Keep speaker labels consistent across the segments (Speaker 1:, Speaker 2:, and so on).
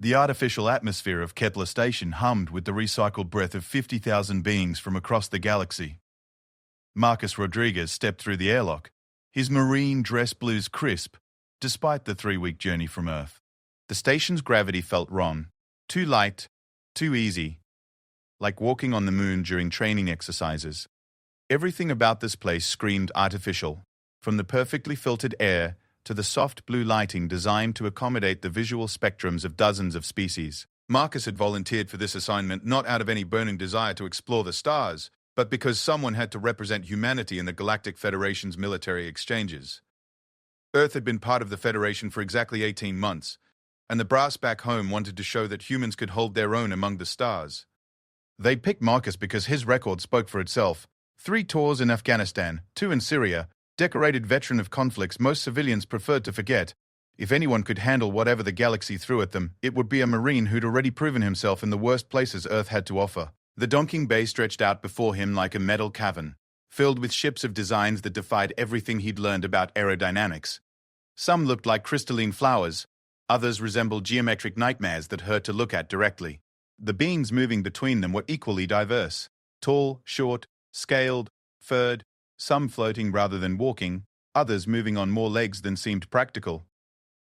Speaker 1: The artificial atmosphere of Kepler Station hummed with the recycled breath of 50,000 beings from across the galaxy. Marcus Rodriguez stepped through the airlock, his marine dress blues crisp, despite the 3-week journey from Earth. The station's gravity felt wrong, too light, too easy, like walking on the moon during training exercises. Everything about this place screamed artificial, from the perfectly filtered air to the soft blue lighting designed to accommodate the visual spectrums of dozens of species. Marcus had volunteered for this assignment not out of any burning desire to explore the stars, but because someone had to represent humanity in the Galactic Federation's military exchanges. Earth had been part of the Federation for exactly 18 months, and the brass back home wanted to show that humans could hold their own among the stars. They picked Marcus because his record spoke for itself. 3 tours in Afghanistan, 2 in Syria, decorated veteran of conflicts most civilians preferred to forget. If anyone could handle whatever the galaxy threw at them, it would be a Marine who'd already proven himself in the worst places Earth had to offer. The docking bay stretched out before him like a metal cavern, filled with ships of designs that defied everything he'd learned about aerodynamics. Some looked like crystalline flowers, others resembled geometric nightmares that hurt to look at directly. The beings moving between them were equally diverse: tall, short, scaled, furred, some floating rather than walking, others moving on more legs than seemed practical.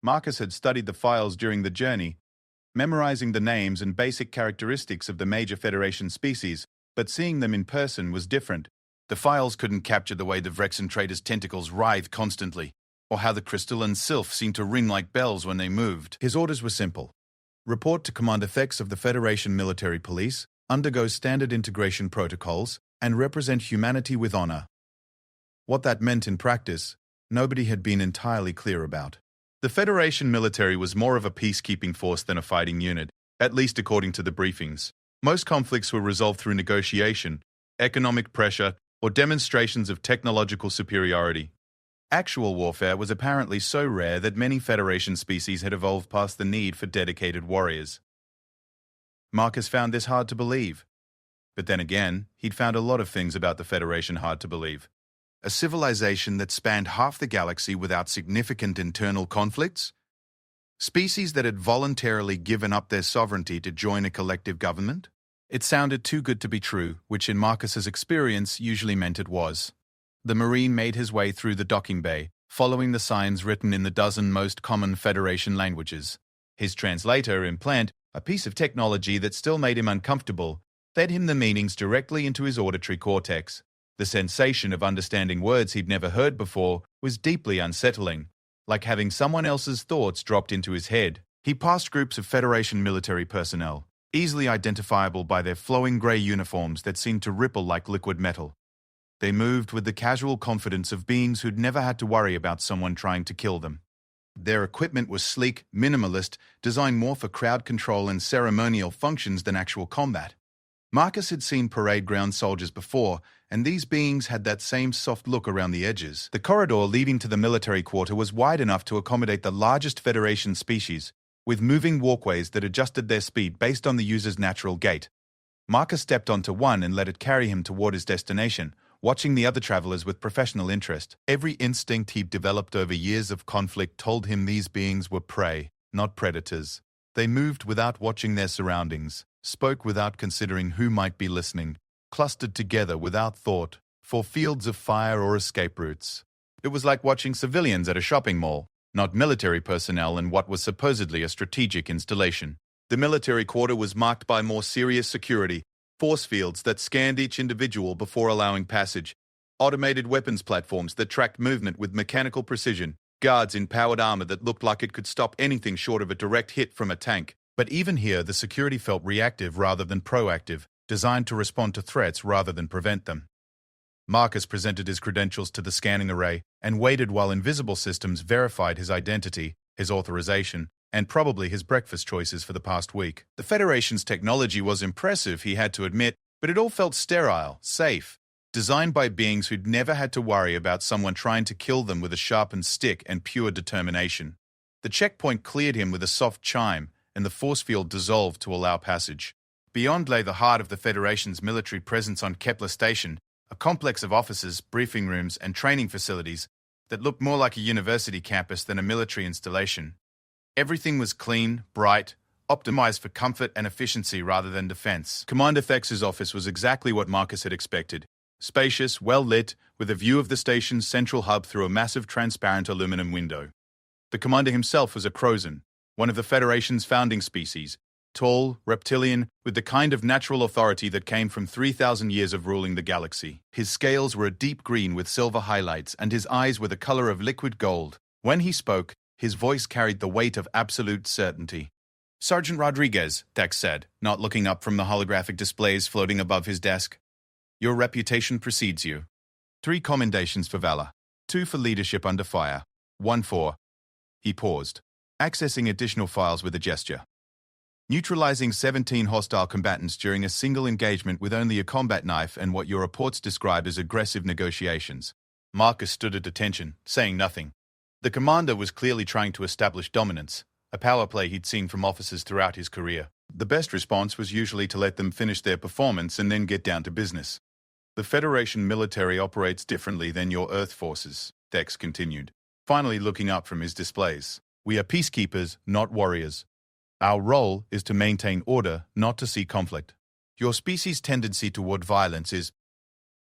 Speaker 1: Marcus had studied the files during the journey, memorizing the names and basic characteristics of the major Federation species, but seeing them in person was different. The files couldn't capture the way the Vrexen trader's tentacles writhed constantly, or how the crystalline sylph seemed to ring like bells when they moved. His orders were simple. Report to Commander Thex of the Federation Military Police, undergo standard integration protocols, and represent humanity with honor. What that meant in practice, nobody had been entirely clear about. The Federation military was more of a peacekeeping force than a fighting unit, at least according to the briefings. Most conflicts were resolved through negotiation, economic pressure, or demonstrations of technological superiority. Actual warfare was apparently so rare that many Federation species had evolved past the need for dedicated warriors. Marcus found this hard to believe. But then again, he'd found a lot of things about the Federation hard to believe. A civilization that spanned half the galaxy without significant internal conflicts? Species that had voluntarily given up their sovereignty to join a collective government? It sounded too good to be true, which in Marcus's experience usually meant it was. The Marine made his way through the docking bay, following the signs written in the dozen most common Federation languages. His translator, implant, a piece of technology that still made him uncomfortable, fed him the meanings directly into his auditory cortex. The sensation of understanding words he'd never heard before was deeply unsettling, like having someone else's thoughts dropped into his head. He passed groups of Federation military personnel, easily identifiable by their flowing grey uniforms that seemed to ripple like liquid metal. They moved with the casual confidence of beings who'd never had to worry about someone trying to kill them. Their equipment was sleek, minimalist, designed more for crowd control and ceremonial functions than actual combat. Marcus had seen parade ground soldiers before, and these beings had that same soft look around the edges. The corridor leading to the military quarter was wide enough to accommodate the largest Federation species, with moving walkways that adjusted their speed based on the user's natural gait. Marcus stepped onto one and let it carry him toward his destination, watching the other travelers with professional interest. Every instinct he'd developed over years of conflict told him these beings were prey, not predators. They moved without watching their surroundings, spoke without considering who might be listening, clustered together without thought, for fields of fire or escape routes. It was like watching civilians at a shopping mall, not military personnel in what was supposedly a strategic installation. The military quarter was marked by more serious security, force fields that scanned each individual before allowing passage, automated weapons platforms that tracked movement with mechanical precision, guards in powered armor that looked like it could stop anything short of a direct hit from a tank. But even here, the security felt reactive rather than proactive, designed to respond to threats rather than prevent them. Marcus presented his credentials to the scanning array and waited while invisible systems verified his identity, his authorization, and probably his breakfast choices for the past week. The Federation's technology was impressive, he had to admit, but it all felt sterile, safe, designed by beings who'd never had to worry about someone trying to kill them with a sharpened stick and pure determination. The checkpoint cleared him with a soft chime, and the force field dissolved to allow passage. Beyond lay the heart of the Federation's military presence on Kepler Station, a complex of offices, briefing rooms, and training facilities that looked more like a university campus than a military installation. Everything was clean, bright, optimized for comfort and efficiency rather than defense. Commander Thex's office was exactly what Marcus had expected. Spacious, well-lit, with a view of the station's central hub through a massive transparent aluminum window. The commander himself was a Crozon, one of the Federation's founding species, tall, reptilian, with the kind of natural authority that came from 3,000 years of ruling the galaxy. His scales were a deep green with silver highlights, and his eyes were the color of liquid gold. When he spoke, his voice carried the weight of absolute certainty. "Sergeant Rodriguez," Thex said, not looking up from the holographic displays floating above his desk. "Your reputation precedes you. 3 commendations for valor, 2 for leadership under fire, 1 for..." He paused, accessing additional files with a gesture. "Neutralizing 17 hostile combatants during a single engagement with only a combat knife and what your reports describe as aggressive negotiations." Marcus stood at attention, saying nothing. The commander was clearly trying to establish dominance, a power play he'd seen from officers throughout his career. The best response was usually to let them finish their performance and then get down to business. "The Federation military operates differently than your Earth forces," Thex continued, finally looking up from his displays. "We are peacekeepers, not warriors. Our role is to maintain order, not to see conflict. Your species' tendency toward violence is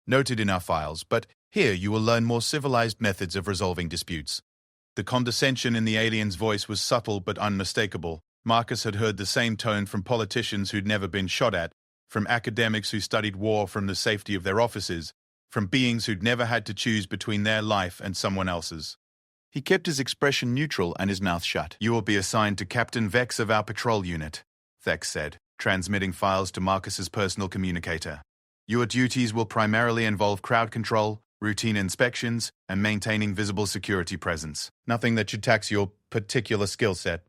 Speaker 1: noted in our files, but here you will learn more civilized methods of resolving disputes." The condescension in the alien's voice was subtle but unmistakable. Marcus had heard the same tone from politicians who'd never been shot at, from academics who studied war from the safety of their offices, from beings who'd never had to choose between their life and someone else's. He kept his expression neutral and his mouth shut. "You will be assigned to Captain Vex of our patrol unit," Thex said, transmitting files to Marcus's personal communicator. "Your duties will primarily involve crowd control, routine inspections, and maintaining visible security presence. Nothing that should tax your particular skill set."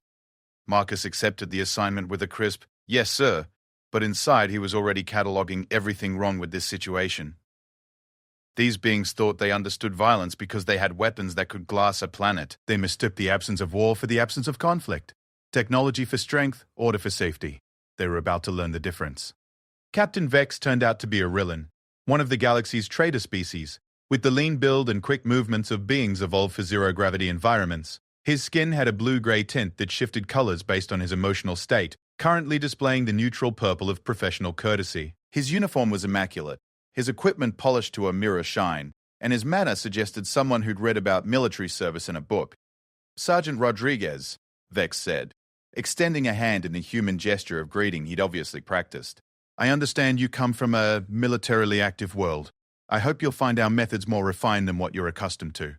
Speaker 1: Marcus accepted the assignment with a crisp, "Yes, sir," but inside he was already cataloging everything wrong with this situation. These beings thought they understood violence because they had weapons that could glass a planet. They mistook the absence of war for the absence of conflict. Technology for strength, order for safety. They were about to learn the difference. Captain Vex turned out to be a Rillan, one of the galaxy's trader species, with the lean build and quick movements of beings evolved for zero-gravity environments. His skin had a blue-gray tint that shifted colors based on his emotional state, currently displaying the neutral purple of professional courtesy. His uniform was immaculate, his equipment polished to a mirror shine, and his manner suggested someone who'd read about military service in a book. "Sergeant Rodriguez," Vex said, extending a hand in the human gesture of greeting he'd obviously practiced. "I understand you come from a militarily active world. I hope you'll find our methods more refined than what you're accustomed to."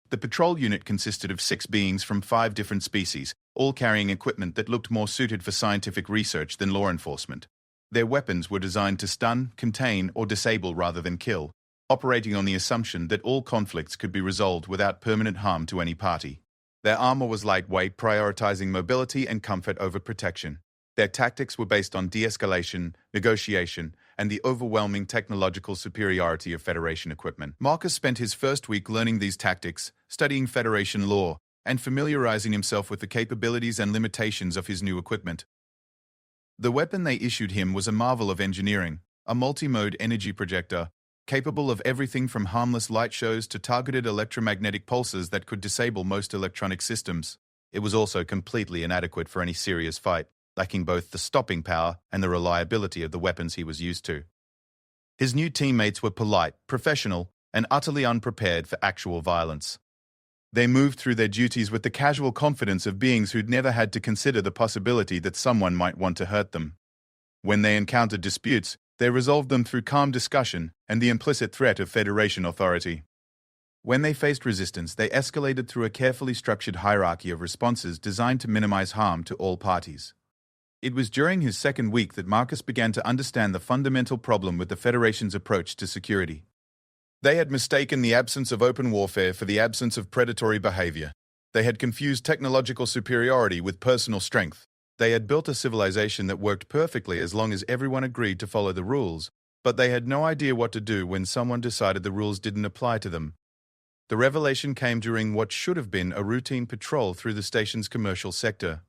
Speaker 1: The patrol unit consisted of 6 beings from 5 different species, all carrying equipment that looked more suited for scientific research than law enforcement. Their weapons were designed to stun, contain, or disable rather than kill, operating on the assumption that all conflicts could be resolved without permanent harm to any party. Their armor was lightweight, prioritizing mobility and comfort over protection. Their tactics were based on de-escalation, negotiation, and the overwhelming technological superiority of Federation equipment. Marcus spent his first week learning these tactics, studying Federation law, and familiarizing himself with the capabilities and limitations of his new equipment. The weapon they issued him was a marvel of engineering, a multi-mode energy projector, capable of everything from harmless light shows to targeted electromagnetic pulses that could disable most electronic systems. It was also completely inadequate for any serious fight, lacking both the stopping power and the reliability of the weapons he was used to. His new teammates were polite, professional, and utterly unprepared for actual violence. They moved through their duties with the casual confidence of beings who'd never had to consider the possibility that someone might want to hurt them. When they encountered disputes, they resolved them through calm discussion and the implicit threat of Federation authority. When they faced resistance, they escalated through a carefully structured hierarchy of responses designed to minimize harm to all parties. It was during his second week that Marcus began to understand the fundamental problem with the Federation's approach to security. They had mistaken the absence of open warfare for the absence of predatory behavior. They had confused technological superiority with personal strength. They had built a civilization that worked perfectly as long as everyone agreed to follow the rules, but they had no idea what to do when someone decided the rules didn't apply to them. The revelation came during what should have been a routine patrol through the station's commercial sector.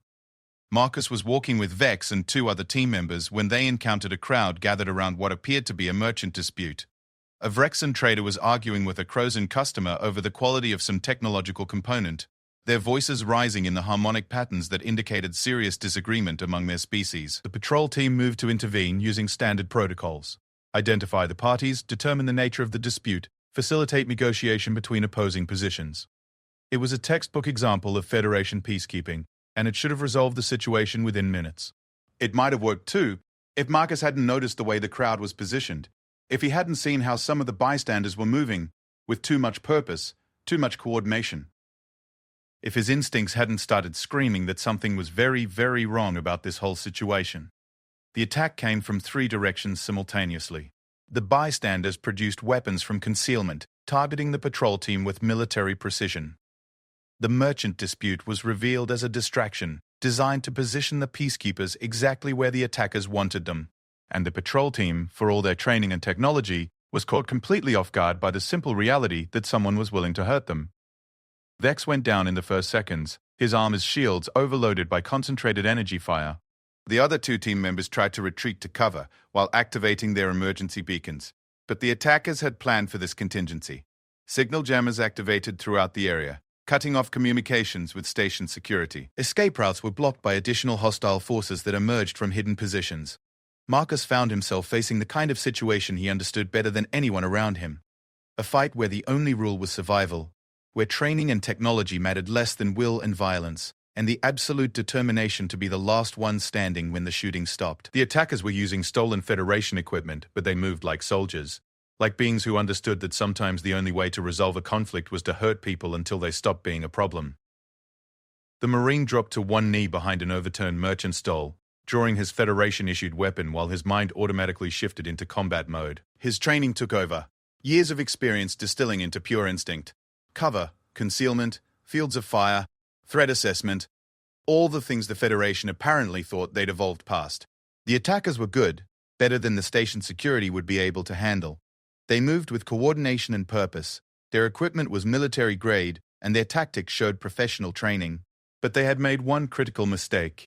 Speaker 1: Marcus was walking with Vex and 2 other team members when they encountered a crowd gathered around what appeared to be a merchant dispute. A Vrexan trader was arguing with a Crozon customer over the quality of some technological component. their voices rising in the harmonic patterns that indicated serious disagreement among their species. The patrol team moved to intervene using standard protocols. Identify the parties, determine the nature of the dispute, facilitate negotiation between opposing positions. It was a textbook example of Federation peacekeeping, and it should have resolved the situation within minutes. It might have worked too, if Marcus hadn't noticed the way the crowd was positioned, if he hadn't seen how some of the bystanders were moving, with too much purpose, too much coordination. If his instincts hadn't started screaming that something was very, very wrong about this whole situation. The attack came from 3 directions simultaneously. The bystanders produced weapons from concealment, targeting the patrol team with military precision. The merchant dispute was revealed as a distraction, designed to position the peacekeepers exactly where the attackers wanted them, and the patrol team, for all their training and technology, was caught completely off guard by the simple reality that someone was willing to hurt them. Vex went down in the first seconds, his armor's shields overloaded by concentrated energy fire. The other 2 team members tried to retreat to cover while activating their emergency beacons, but the attackers had planned for this contingency. Signal jammers activated throughout the area, cutting off communications with station security. Escape routes were blocked by additional hostile forces that emerged from hidden positions. Marcus found himself facing the kind of situation he understood better than anyone around him. A fight where the only rule was survival, where training and technology mattered less than will and violence, and the absolute determination to be the last one standing when the shooting stopped. The attackers were using stolen Federation equipment, but they moved like soldiers, like beings who understood that sometimes the only way to resolve a conflict was to hurt people until they stopped being a problem. The Marine dropped to one knee behind an overturned merchant stole, drawing his Federation-issued weapon while his mind automatically shifted into combat mode. His training took over, years of experience distilling into pure instinct. Cover, concealment, fields of fire, threat assessment, all the things the Federation apparently thought they'd evolved past. The attackers were good, better than the station security would be able to handle. They moved with coordination and purpose. Their equipment was military grade, and their tactics showed professional training. But they had made one critical mistake.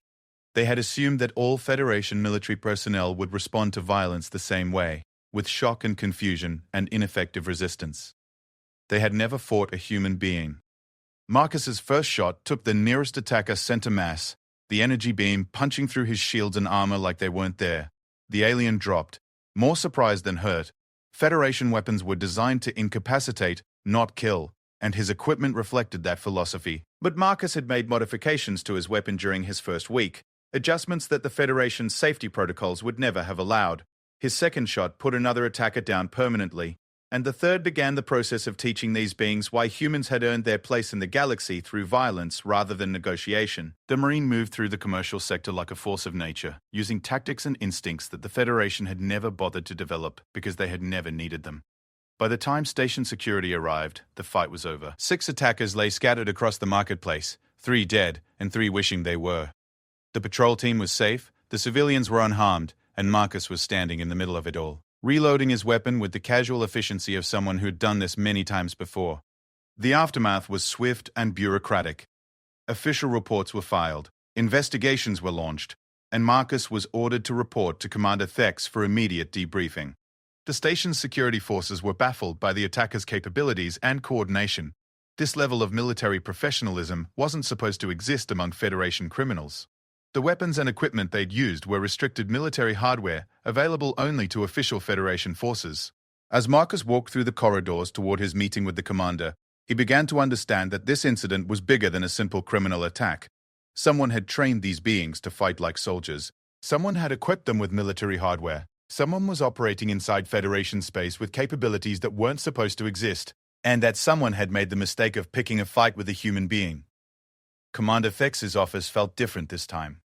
Speaker 1: They had assumed that all Federation military personnel would respond to violence the same way, with shock and confusion and ineffective resistance. They had never fought a human being. Marcus's first shot took the nearest attacker center mass, the energy beam punching through his shields and armor like they weren't there. The alien dropped, more surprised than hurt. Federation weapons were designed to incapacitate, not kill, and his equipment reflected that philosophy. But Marcus had made modifications to his weapon during his first week, adjustments that the Federation's safety protocols would never have allowed. His second shot put another attacker down permanently, and the third began the process of teaching these beings why humans had earned their place in the galaxy through violence rather than negotiation. The Marine moved through the commercial sector like a force of nature, using tactics and instincts that the Federation had never bothered to develop because they had never needed them. By the time station security arrived, the fight was over. 6 attackers lay scattered across the marketplace, 3 dead and 3 wishing they were. The patrol team was safe, the civilians were unharmed, and Marcus was standing in the middle of it all, reloading his weapon with the casual efficiency of someone who'd done this many times before. The aftermath was swift and bureaucratic. Official reports were filed, investigations were launched, and Marcus was ordered to report to Commander Thex for immediate debriefing. The station's security forces were baffled by the attackers' capabilities and coordination. This level of military professionalism wasn't supposed to exist among Federation criminals. The weapons and equipment they'd used were restricted military hardware, available only to official Federation forces. As Marcus walked through the corridors toward his meeting with the commander, he began to understand that this incident was bigger than a simple criminal attack. Someone had trained these beings to fight like soldiers. Someone had equipped them with military hardware. Someone was operating inside Federation space with capabilities that weren't supposed to exist, and that someone had made the mistake of picking a fight with a human being. Commander Thex's office felt different this time.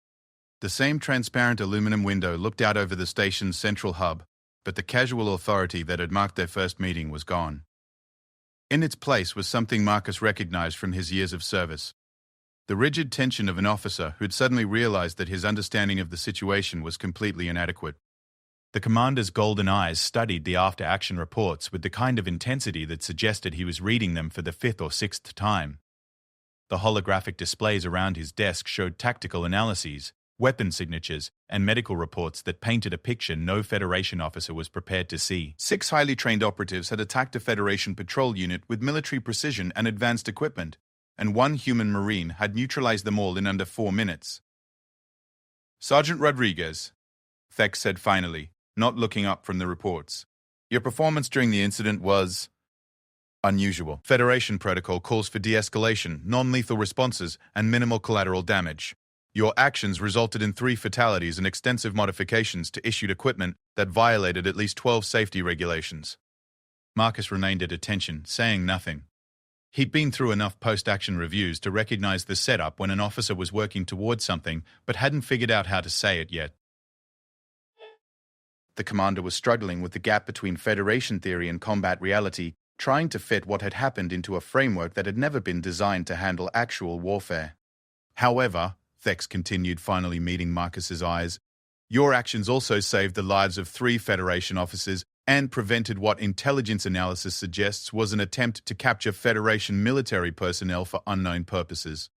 Speaker 1: The same transparent aluminum window looked out over the station's central hub, but the casual authority that had marked their first meeting was gone. In its place was something Marcus recognized from his years of service. The rigid tension of an officer who'd suddenly realized that his understanding of the situation was completely inadequate. The commander's golden eyes studied the after-action reports with the kind of intensity that suggested he was reading them for the 5th or 6th time. The holographic displays around his desk showed tactical analyses, weapon signatures, and medical reports that painted a picture no Federation officer was prepared to see. 6 highly trained operatives had attacked a Federation patrol unit with military precision and advanced equipment. and one human Marine had neutralized them all in under 4 minutes. "Sergeant Rodriguez," Thex said finally, not looking up from the reports. "Your performance during the incident was unusual. Federation protocol calls for de-escalation, non-lethal responses, and minimal collateral damage. Your actions resulted in 3 fatalities and extensive modifications to issued equipment that violated at least 12 safety regulations." Marcus remained at attention, saying nothing. He'd been through enough post-action reviews to recognize the setup when an officer was working towards something, but hadn't figured out how to say it yet. The commander was struggling with the gap between Federation theory and combat reality, trying to fit what had happened into a framework that had never been designed to handle actual warfare. "However," Thex continued, finally meeting Marcus's eyes, "your actions also saved the lives of 3 Federation officers and prevented what intelligence analysis suggests was an attempt to capture Federation military personnel for unknown purposes.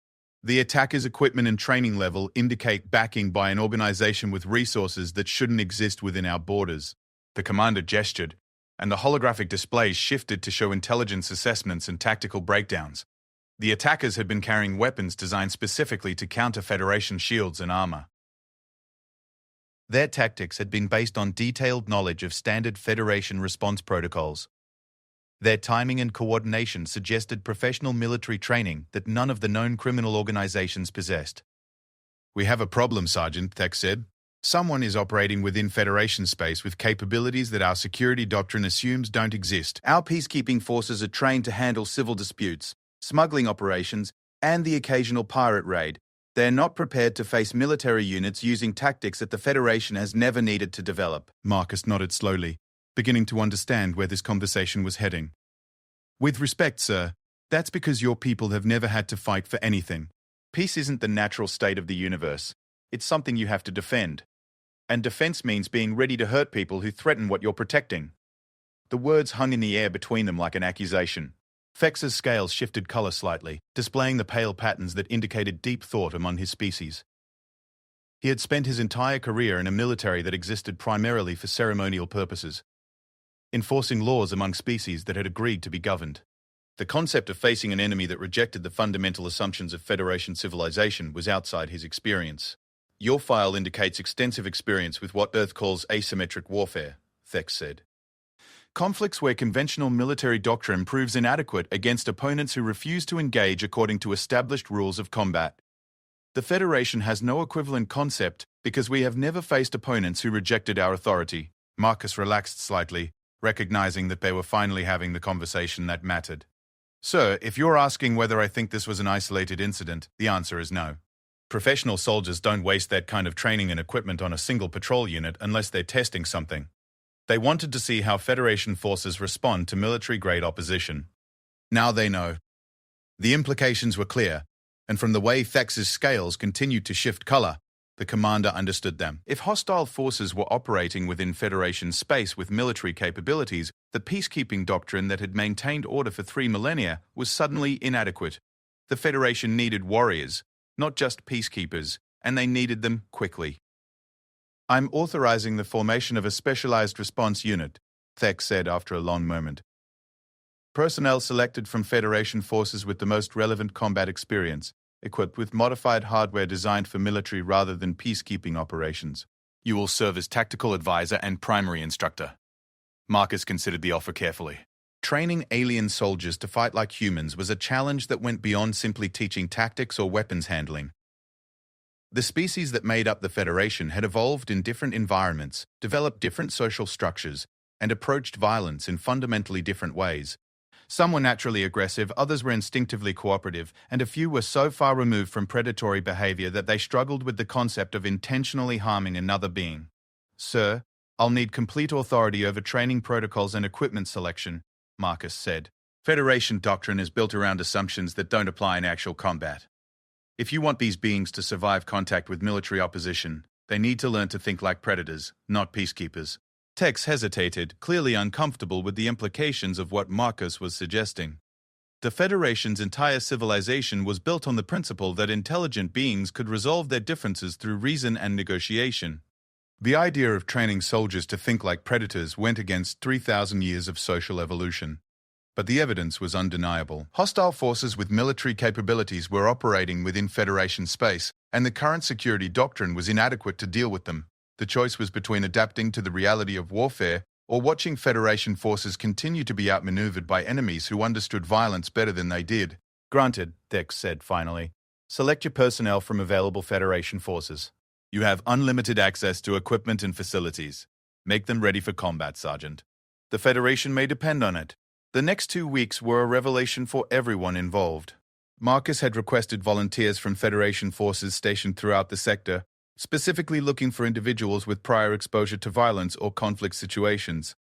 Speaker 1: The attacker's equipment and training level indicate backing by an organization with resources that shouldn't exist within our borders." The commander gestured, and the holographic displays shifted to show intelligence assessments and tactical breakdowns. The attackers had been carrying weapons designed specifically to counter Federation shields and armor. Their tactics had been based on detailed knowledge of standard Federation response protocols. Their timing and coordination suggested professional military training that none of the known criminal organizations possessed. "We have a problem, Sergeant," Thex said. "Someone is operating within Federation space with capabilities that our security doctrine assumes don't exist. Our peacekeeping forces are trained to handle civil disputes, smuggling operations, and the occasional pirate raid. They're not prepared to face military units using tactics that the Federation has never needed to develop." Marcus nodded slowly, beginning to understand where this conversation was heading. "With respect, sir, that's because your people have never had to fight for anything. Peace isn't the natural state of the universe. It's something you have to defend. And defense means being ready to hurt people who threaten what you're protecting." The words hung in the air between them like an accusation. Thex's scales shifted color slightly, displaying the pale patterns that indicated deep thought among his species. He had spent his entire career in a military that existed primarily for ceremonial purposes, enforcing laws among species that had agreed to be governed. The concept of facing an enemy that rejected the fundamental assumptions of Federation civilization was outside his experience. "Your file indicates extensive experience with what Earth calls asymmetric warfare," Thex said. "Conflicts where conventional military doctrine proves inadequate against opponents who refuse to engage according to established rules of combat. The Federation has no equivalent concept because we have never faced opponents who rejected our authority." Marcus relaxed slightly, recognizing that they were finally having the conversation that mattered. "Sir, if you're asking whether I think this was an isolated incident, the answer is no. Professional soldiers don't waste that kind of training and equipment on a single patrol unit unless they're testing something. They wanted to see how Federation forces respond to military-grade opposition. Now they know." The implications were clear, and from the way Thex's scales continued to shift color, the commander understood them. If hostile forces were operating within Federation space with military capabilities, the peacekeeping doctrine that had maintained order for 3 millennia was suddenly inadequate. The Federation needed warriors, not just peacekeepers, and they needed them quickly. "I'm authorizing the formation of a specialized response unit," Thex said after a long moment. "Personnel selected from Federation forces with the most relevant combat experience, equipped with modified hardware designed for military rather than peacekeeping operations. You will serve as tactical advisor and primary instructor." Marcus considered the offer carefully. Training alien soldiers to fight like humans was a challenge that went beyond simply teaching tactics or weapons handling. The species that made up the Federation had evolved in different environments, developed different social structures, and approached violence in fundamentally different ways. Some were naturally aggressive, others were instinctively cooperative, and a few were so far removed from predatory behavior that they struggled with the concept of intentionally harming another being. "Sir, I'll need complete authority over training protocols and equipment selection," Marcus said. "Federation doctrine is built around assumptions that don't apply in actual combat. If you want these beings to survive contact with military opposition, they need to learn to think like predators, not peacekeepers." Tex hesitated, clearly uncomfortable with the implications of what Marcus was suggesting. The Federation's entire civilization was built on the principle that intelligent beings could resolve their differences through reason and negotiation. The idea of training soldiers to think like predators went against 3,000 years of social evolution. But the evidence was undeniable. Hostile forces with military capabilities were operating within Federation space, and the current security doctrine was inadequate to deal with them. The choice was between adapting to the reality of warfare or watching Federation forces continue to be outmaneuvered by enemies who understood violence better than they did.
Speaker 2: Granted, Dex said finally. Select your personnel from available Federation forces.
Speaker 1: You have unlimited access to equipment and facilities. Make them ready for combat, Sergeant. The Federation may depend on it. The next 2 weeks were a revelation for everyone involved. Marcus had requested volunteers from Federation forces stationed throughout the sector, specifically looking for individuals with prior exposure to violence or conflict situations.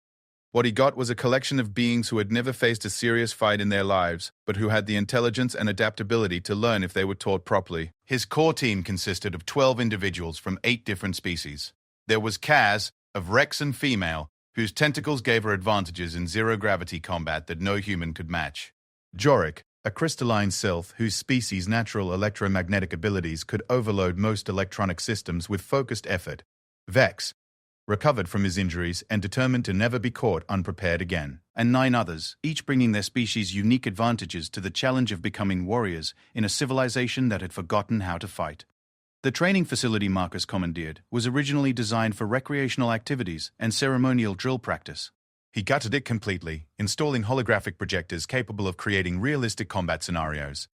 Speaker 1: What he got was a collection of beings who had never faced a serious fight in their lives, but who had the intelligence and adaptability to learn if they were taught properly. His core team consisted of 12 individuals from 8 different species. There was Kaz, of Rexan female, whose tentacles gave her advantages in zero-gravity combat that no human could match. Jorik, a crystalline sylph whose species' natural electromagnetic abilities could overload most electronic systems with focused effort. Vex, recovered from his injuries and determined to never be caught unprepared again. And 9 others, each bringing their species' unique advantages to the challenge of becoming warriors in a civilization that had forgotten how to fight. The training facility Marcus commandeered was originally designed for recreational activities and ceremonial drill practice. He gutted it completely, installing holographic projectors capable of creating realistic combat scenarios.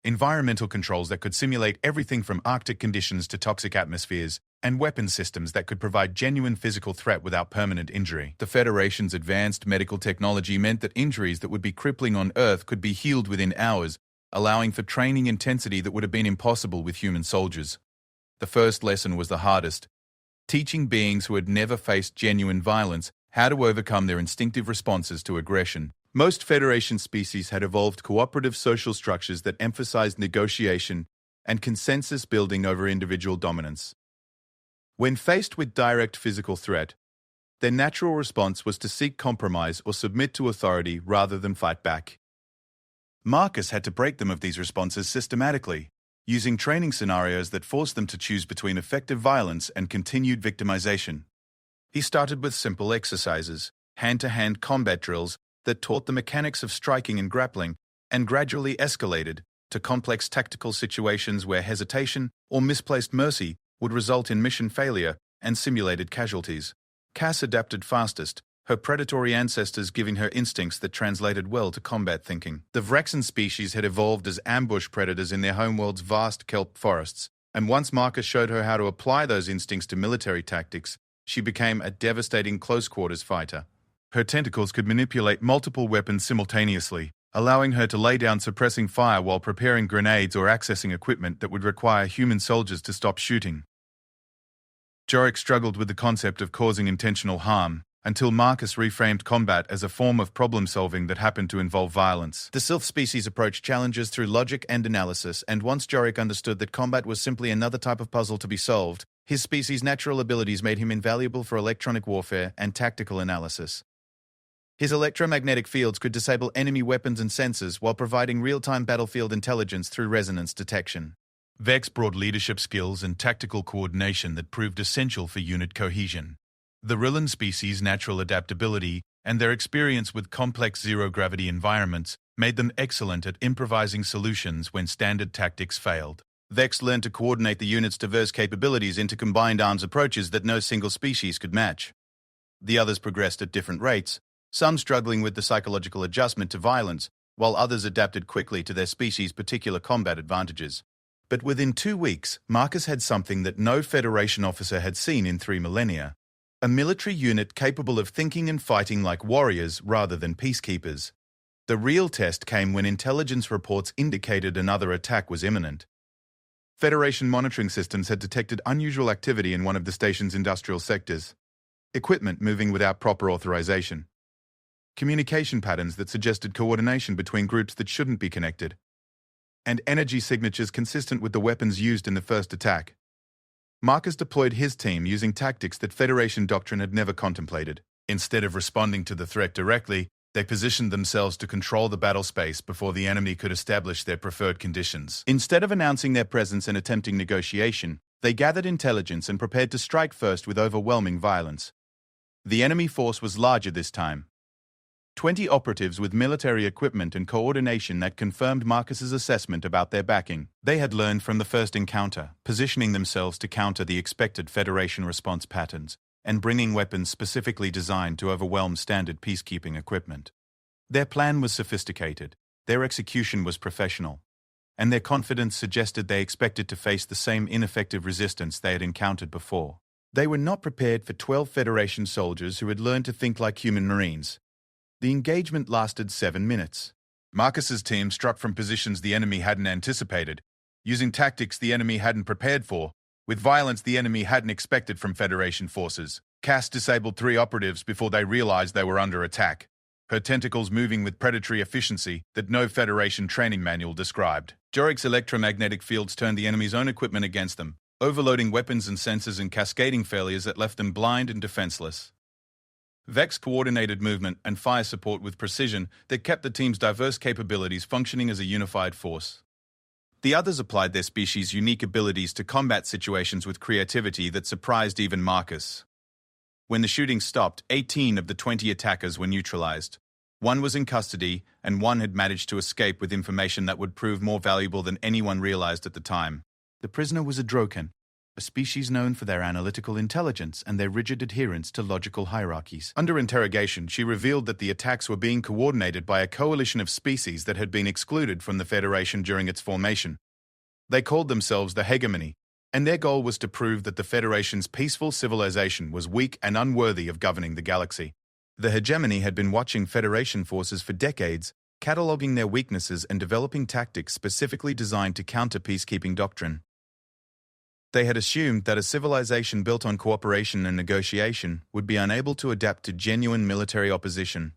Speaker 1: Environmental controls that could simulate everything from Arctic conditions to toxic atmospheres, and weapon systems that could provide genuine physical threat without permanent injury. The Federation's advanced medical technology meant that injuries that would be crippling on Earth could be healed within hours, allowing for training intensity that would have been impossible with human soldiers. The first lesson was the hardest, teaching beings who had never faced genuine violence how to overcome their instinctive responses to aggression. Most Federation species had evolved cooperative social structures that emphasized negotiation and consensus building over individual dominance. When faced with direct physical threat, their natural response was to seek compromise or submit to authority rather than fight back. Marcus had to break them of these responses systematically, using training scenarios that forced them to choose between effective violence and continued victimization. He started with simple exercises, hand-to-hand combat drills that taught the mechanics of striking and grappling, and gradually escalated to complex tactical situations where hesitation or misplaced mercy would result in mission failure and simulated casualties. Cass adapted fastest, her predatory ancestors giving her instincts that translated well to combat thinking. The Vrexan species had evolved as ambush predators in their homeworld's vast kelp forests, and once Marcus showed her how to apply those instincts to military tactics, she became a devastating close-quarters fighter. Her tentacles could manipulate multiple weapons simultaneously, allowing her to lay down suppressing fire while preparing grenades or accessing equipment that would require human soldiers to stop shooting. Jorik struggled with the concept of causing intentional harm, until Marcus reframed combat as a form of problem-solving that happened to involve violence. The Sylph species approached challenges through logic and analysis, and once Jorik understood that combat was simply another type of puzzle to be solved, his species' natural abilities made him invaluable for electronic warfare and tactical analysis. His electromagnetic fields could disable enemy weapons and sensors while providing real-time battlefield intelligence through resonance detection. Vex brought leadership skills and tactical coordination that proved essential for unit cohesion. The Rillan species' natural adaptability and their experience with complex zero-gravity environments made them excellent at improvising solutions when standard tactics failed. Vex learned to coordinate the unit's diverse capabilities into combined arms approaches that no single species could match. The others progressed at different rates, some struggling with the psychological adjustment to violence, while others adapted quickly to their species' particular combat advantages. But within 2 weeks, Marcus had something that no Federation officer had seen in 3 millennia. A military unit capable of thinking and fighting like warriors rather than peacekeepers. The real test came when intelligence reports indicated another attack was imminent. Federation monitoring systems had detected unusual activity in one of the station's industrial sectors. Equipment moving without proper authorization. Communication patterns that suggested coordination between groups that shouldn't be connected. And energy signatures consistent with the weapons used in the first attack. Marcus deployed his team using tactics that Federation doctrine had never contemplated. Instead of responding to the threat directly, they positioned themselves to control the battle space before the enemy could establish their preferred conditions. Instead of announcing their presence and attempting negotiation, they gathered intelligence and prepared to strike first with overwhelming violence. The enemy force was larger this time. 20 operatives with military equipment and coordination that confirmed Marcus's assessment about their backing. They had learned from the first encounter, positioning themselves to counter the expected Federation response patterns, and bringing weapons specifically designed to overwhelm standard peacekeeping equipment. Their plan was sophisticated, their execution was professional, and their confidence suggested they expected to face the same ineffective resistance they had encountered before. They were not prepared for 12 Federation soldiers who had learned to think like human Marines. The engagement lasted 7 minutes. Marcus's team struck from positions the enemy hadn't anticipated, using tactics the enemy hadn't prepared for, with violence the enemy hadn't expected from Federation forces. Cass disabled 3 operatives before they realized they were under attack, her tentacles moving with predatory efficiency that no Federation training manual described. Jorik's electromagnetic fields turned the enemy's own equipment against them, overloading weapons and sensors and cascading failures that left them blind and defenseless. Vex coordinated movement and fire support with precision that kept the team's diverse capabilities functioning as a unified force. The others applied their species' unique abilities to combat situations with creativity that surprised even Marcus. When the shooting stopped, 18 of the 20 attackers were neutralized. 1 was in custody, and 1 had managed to escape with information that would prove more valuable than anyone realized at the time. The prisoner was a Droken, a species known for their analytical intelligence and their rigid adherence to logical hierarchies. Under interrogation, she revealed that the attacks were being coordinated by a coalition of species that had been excluded from the Federation during its formation. They called themselves the Hegemony, and their goal was to prove that the Federation's peaceful civilization was weak and unworthy of governing the galaxy. The Hegemony had been watching Federation forces for decades, cataloging their weaknesses and developing tactics specifically designed to counter peacekeeping doctrine. They had assumed that a civilization built on cooperation and negotiation would be unable to adapt to genuine military opposition.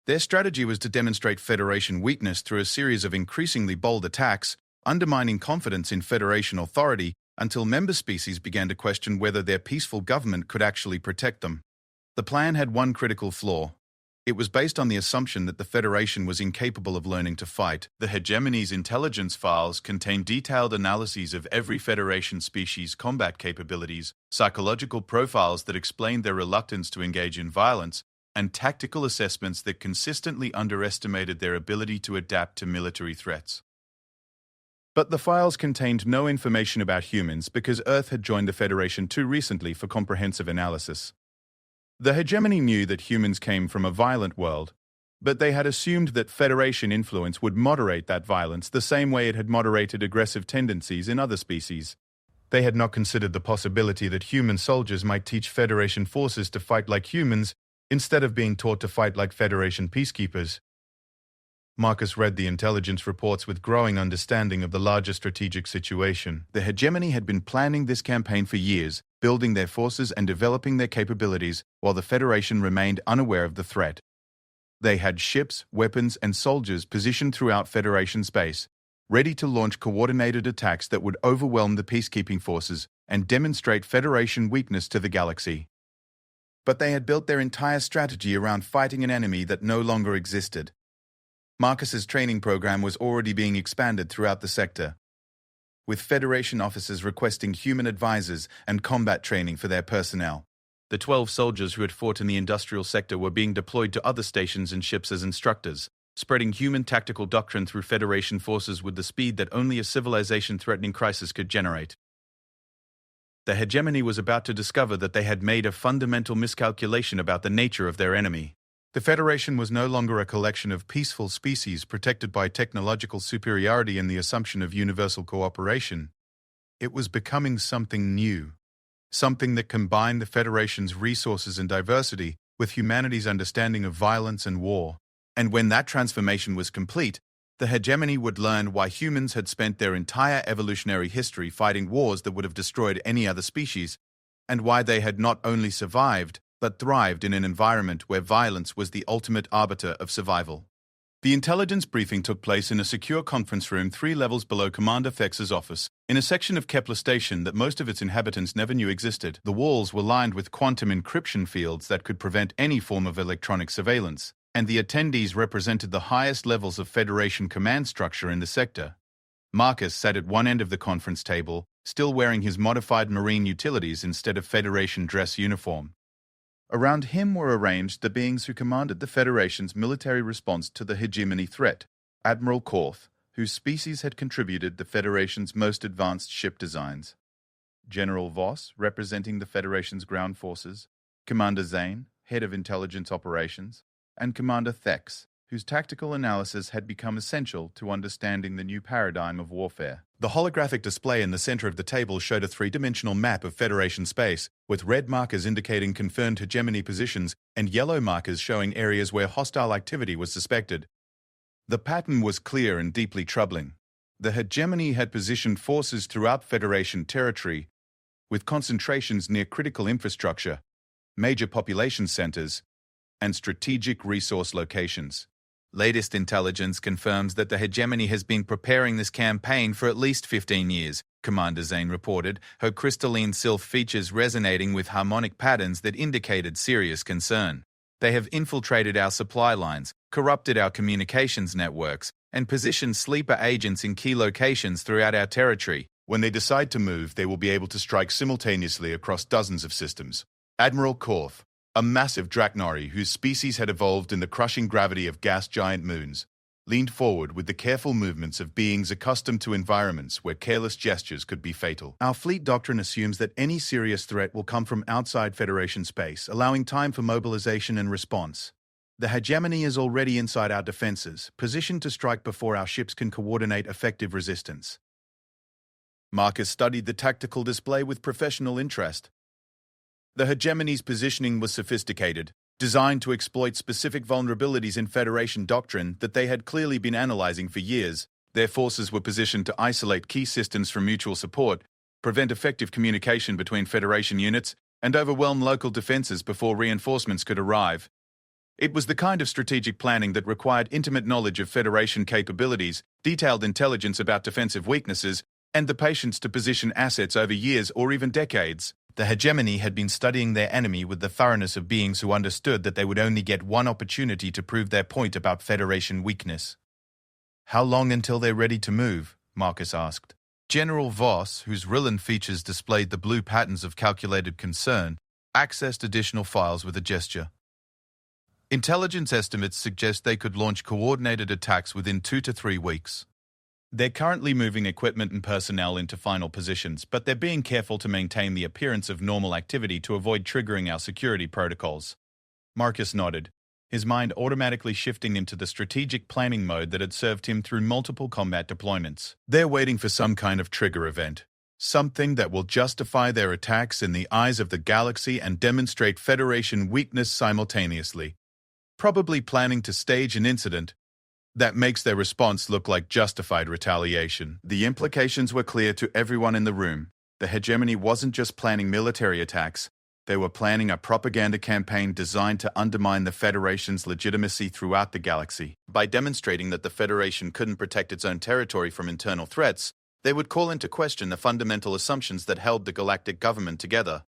Speaker 1: Their strategy was to demonstrate Federation weakness through a series of increasingly bold attacks, undermining confidence in Federation authority until member species began to question whether their peaceful government could actually protect them. The plan had one critical flaw. It was based on the assumption that the Federation was incapable of learning to fight. The Hegemony's intelligence files contained detailed analyses of every Federation species' combat capabilities, psychological profiles that explained their reluctance to engage in violence, and tactical assessments that consistently underestimated their ability to adapt to military threats. But the files contained no information about humans because Earth had joined the Federation too recently for comprehensive analysis. The Hegemony knew that humans came from a violent world, but they had assumed that Federation influence would moderate that violence the same way it had moderated aggressive tendencies in other species. They had not considered the possibility that human soldiers might teach Federation forces to fight like humans instead of being taught to fight like Federation peacekeepers. Marcus read the intelligence reports with growing understanding of the larger strategic situation. The Hegemony had been planning this campaign for years, building their forces and developing their capabilities, while the Federation remained unaware of the threat. They had ships, weapons, and soldiers positioned throughout Federation space, ready to launch coordinated attacks that would overwhelm the peacekeeping forces and demonstrate Federation weakness to the galaxy. But they had built their entire strategy around fighting an enemy that no longer existed. Marcus's training program was already being expanded throughout the sector, with Federation officers requesting human advisors and combat training for their personnel. The 12 soldiers who had fought in the industrial sector were being deployed to other stations and ships as instructors, spreading human tactical doctrine through Federation forces with the speed that only a civilization-threatening crisis could generate. The Hegemony was about to discover that they had made a fundamental miscalculation about the nature of their enemy. The Federation was no longer a collection of peaceful species protected by technological superiority and the assumption of universal cooperation. It was becoming something new, something that combined the Federation's resources and diversity with humanity's understanding of violence and war. And when that transformation was complete, the Hegemony would learn why humans had spent their entire evolutionary history fighting wars that would have destroyed any other species, and why they had not only survived, but thrived in an environment where violence was the ultimate arbiter of survival. The intelligence briefing took place in a secure conference room 3 levels below Commander Fex's office, in a section of Kepler Station that most of its inhabitants never knew existed. The walls were lined with quantum encryption fields that could prevent any form of electronic surveillance, and the attendees represented the highest levels of Federation command structure in the sector. Marcus sat at one end of the conference table, still wearing his modified marine utilities instead of Federation dress uniform. Around him were arranged the beings who commanded the Federation's military response to the hegemony threat. Admiral Korth, whose species had contributed the Federation's most advanced ship designs. General Voss, representing the Federation's ground forces. Commander Zane, head of intelligence operations. And Commander Thex, whose tactical analysis had become essential to understanding the new paradigm of warfare. The holographic display in the center of the table showed a three-dimensional map of Federation space, with red markers indicating confirmed hegemony positions and yellow markers showing areas where hostile activity was suspected. The pattern was clear and deeply troubling. The hegemony had positioned forces throughout Federation territory, with concentrations near critical infrastructure, major population centers, and strategic resource locations. Latest intelligence confirms that the hegemony has been preparing this campaign for at least 15 years, Commander Zane reported, her crystalline sylph features resonating with harmonic patterns that indicated serious concern. They have infiltrated our supply lines, corrupted our communications networks, and positioned sleeper agents in key locations throughout our territory.
Speaker 2: When they decide to move, they will be able to strike simultaneously across dozens of systems. Admiral Korth, a massive Draknari whose species had evolved in the crushing gravity of gas giant moons, leaned forward with the careful movements of beings accustomed to environments where careless gestures could be fatal.
Speaker 1: Our fleet doctrine assumes that any serious threat will come from outside Federation space, allowing time for mobilization and response. The hegemony is already inside our defenses, positioned to strike before our ships can coordinate effective resistance.
Speaker 2: Marcus studied the tactical display with professional interest. The hegemony's positioning was sophisticated, designed to exploit specific vulnerabilities in Federation doctrine that they had clearly been analyzing for years. Their forces were positioned to isolate key systems from mutual support, prevent effective communication between Federation units, and overwhelm local defenses before reinforcements could arrive. It was the kind of strategic planning that required intimate knowledge of Federation capabilities, detailed intelligence about defensive weaknesses, and the patience to position assets over years or even decades.
Speaker 1: The hegemony had been studying their enemy with the thoroughness of beings who understood that they would only get one opportunity to prove their point about Federation weakness. "How long until they're ready to move?" Marcus asked. General Voss, whose Rillan features displayed the blue patterns of calculated concern, accessed additional files with a gesture. Intelligence estimates suggest they could launch coordinated attacks within 2 to 3 weeks. They're currently moving equipment and personnel into final positions, but they're being careful to maintain the appearance of normal activity to avoid triggering our security protocols. Marcus nodded, his mind automatically shifting into the strategic planning mode that had served him through multiple combat deployments. They're waiting for some kind of trigger event, something that will justify their attacks in the eyes of the galaxy and demonstrate Federation weakness simultaneously. Probably planning to stage an incident that makes their response look like justified retaliation. The implications were clear to everyone in the room. The hegemony wasn't just planning military attacks, they were planning a propaganda campaign designed to undermine the Federation's legitimacy throughout the galaxy. By demonstrating that the Federation couldn't protect its own territory from internal threats, they would call into question the fundamental assumptions that held the galactic government together.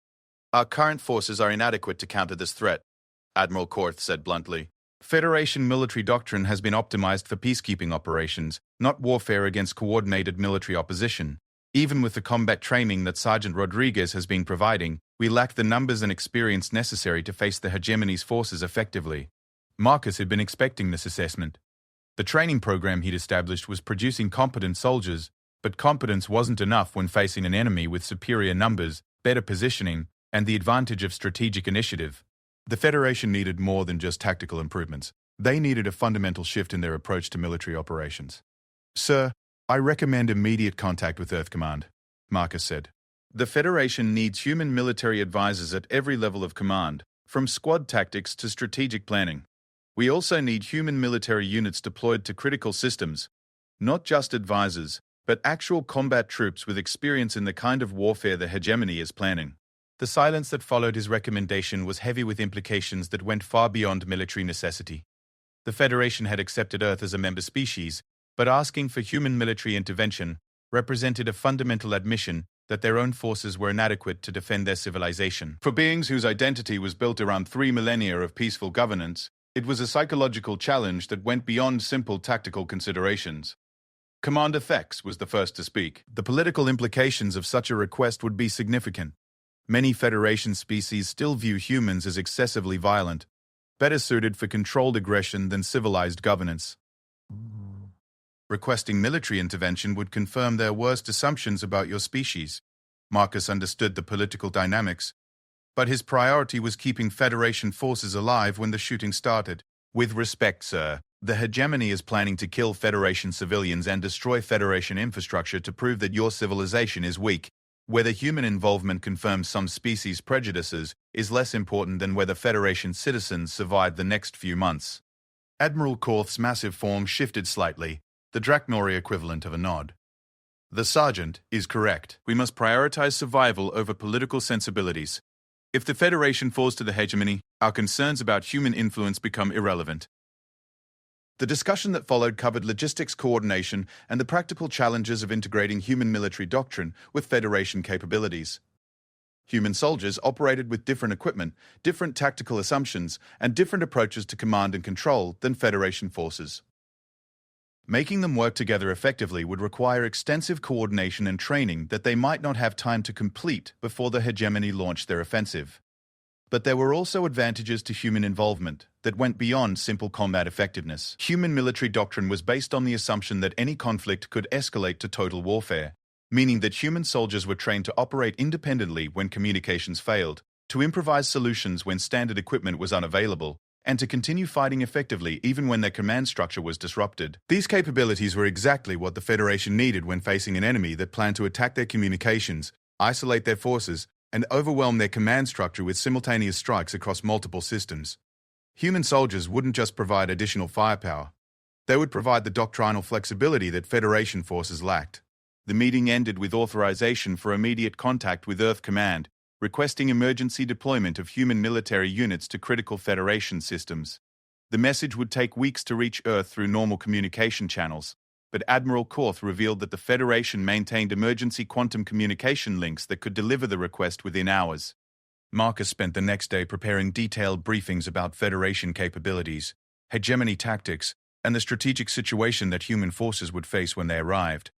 Speaker 1: "Our current forces are inadequate to counter this threat," Admiral Korth said bluntly. Federation military doctrine has been optimized for peacekeeping operations, not warfare against coordinated military opposition. Even with the combat training that Sergeant Rodriguez has been providing, we lack the numbers and experience necessary to face the hegemony's forces effectively. Marcus had been expecting this assessment. The training program he'd established was producing competent soldiers, but competence wasn't enough when facing an enemy with superior numbers, better positioning, and the advantage of strategic initiative. The Federation needed more than just tactical improvements. They needed a fundamental shift in their approach to military operations. "Sir, I recommend immediate contact with Earth Command," Marcus said. "The Federation needs human military advisors at every level of command, from squad tactics to strategic planning. We also need human military units deployed to critical systems, not just advisors, but actual combat troops with experience in the kind of warfare the hegemony is planning." The silence that followed his recommendation was heavy with implications that went far beyond military necessity. The Federation had accepted Earth as a member species, but asking for human military intervention represented a fundamental admission that their own forces were inadequate to defend their civilization. For beings whose identity was built around 3 millennia of peaceful governance, it was a psychological challenge that went beyond simple tactical considerations. Commander Thex was the first to speak. The political implications of such a request would be significant.
Speaker 2: Many Federation species still view humans as excessively violent, better suited for controlled aggression than civilized governance. Requesting military intervention would confirm their worst assumptions about your species. Marcus understood the political dynamics, but his priority was keeping Federation forces alive when the shooting started. With respect, sir, the hegemony is planning to kill Federation civilians and destroy Federation infrastructure to prove that your civilization is weak. Whether human involvement confirms some species' prejudices is less important than whether Federation citizens survive the next few months. Admiral Korth's massive form shifted slightly, the Drachnori equivalent of a nod. The sergeant is correct. We must prioritize survival over political sensibilities. If the Federation falls to the hegemony, our concerns about human influence become irrelevant. The discussion that followed covered logistics coordination and the practical challenges of integrating human military doctrine with Federation capabilities. Human soldiers operated with different equipment, different tactical assumptions, and different approaches to command and control than Federation forces. Making them work together effectively would require extensive coordination and training that they might not have time to complete before the hegemony launched their offensive. But there were also advantages to human involvement that went beyond simple combat effectiveness. Human military doctrine was based on the assumption that any conflict could escalate to total warfare, meaning that human soldiers were trained to operate independently when communications failed, to improvise solutions when standard equipment was unavailable, and to continue fighting effectively even when their command structure was disrupted. These capabilities were exactly what the Federation needed when facing an enemy that planned to attack their communications, isolate their forces, and overwhelm their command structure with simultaneous strikes across multiple systems. Human soldiers wouldn't just provide additional firepower. They would provide the doctrinal flexibility that Federation forces lacked. The meeting ended with authorization for immediate contact with Earth Command, requesting emergency deployment of human military units to critical Federation systems. The message would take weeks to reach Earth through normal communication channels, but Admiral Korth revealed that the Federation maintained emergency quantum communication links that could deliver the request within hours. Marcus spent the next day preparing detailed briefings about Federation capabilities, hegemony tactics, and the strategic situation that human forces would face when they arrived.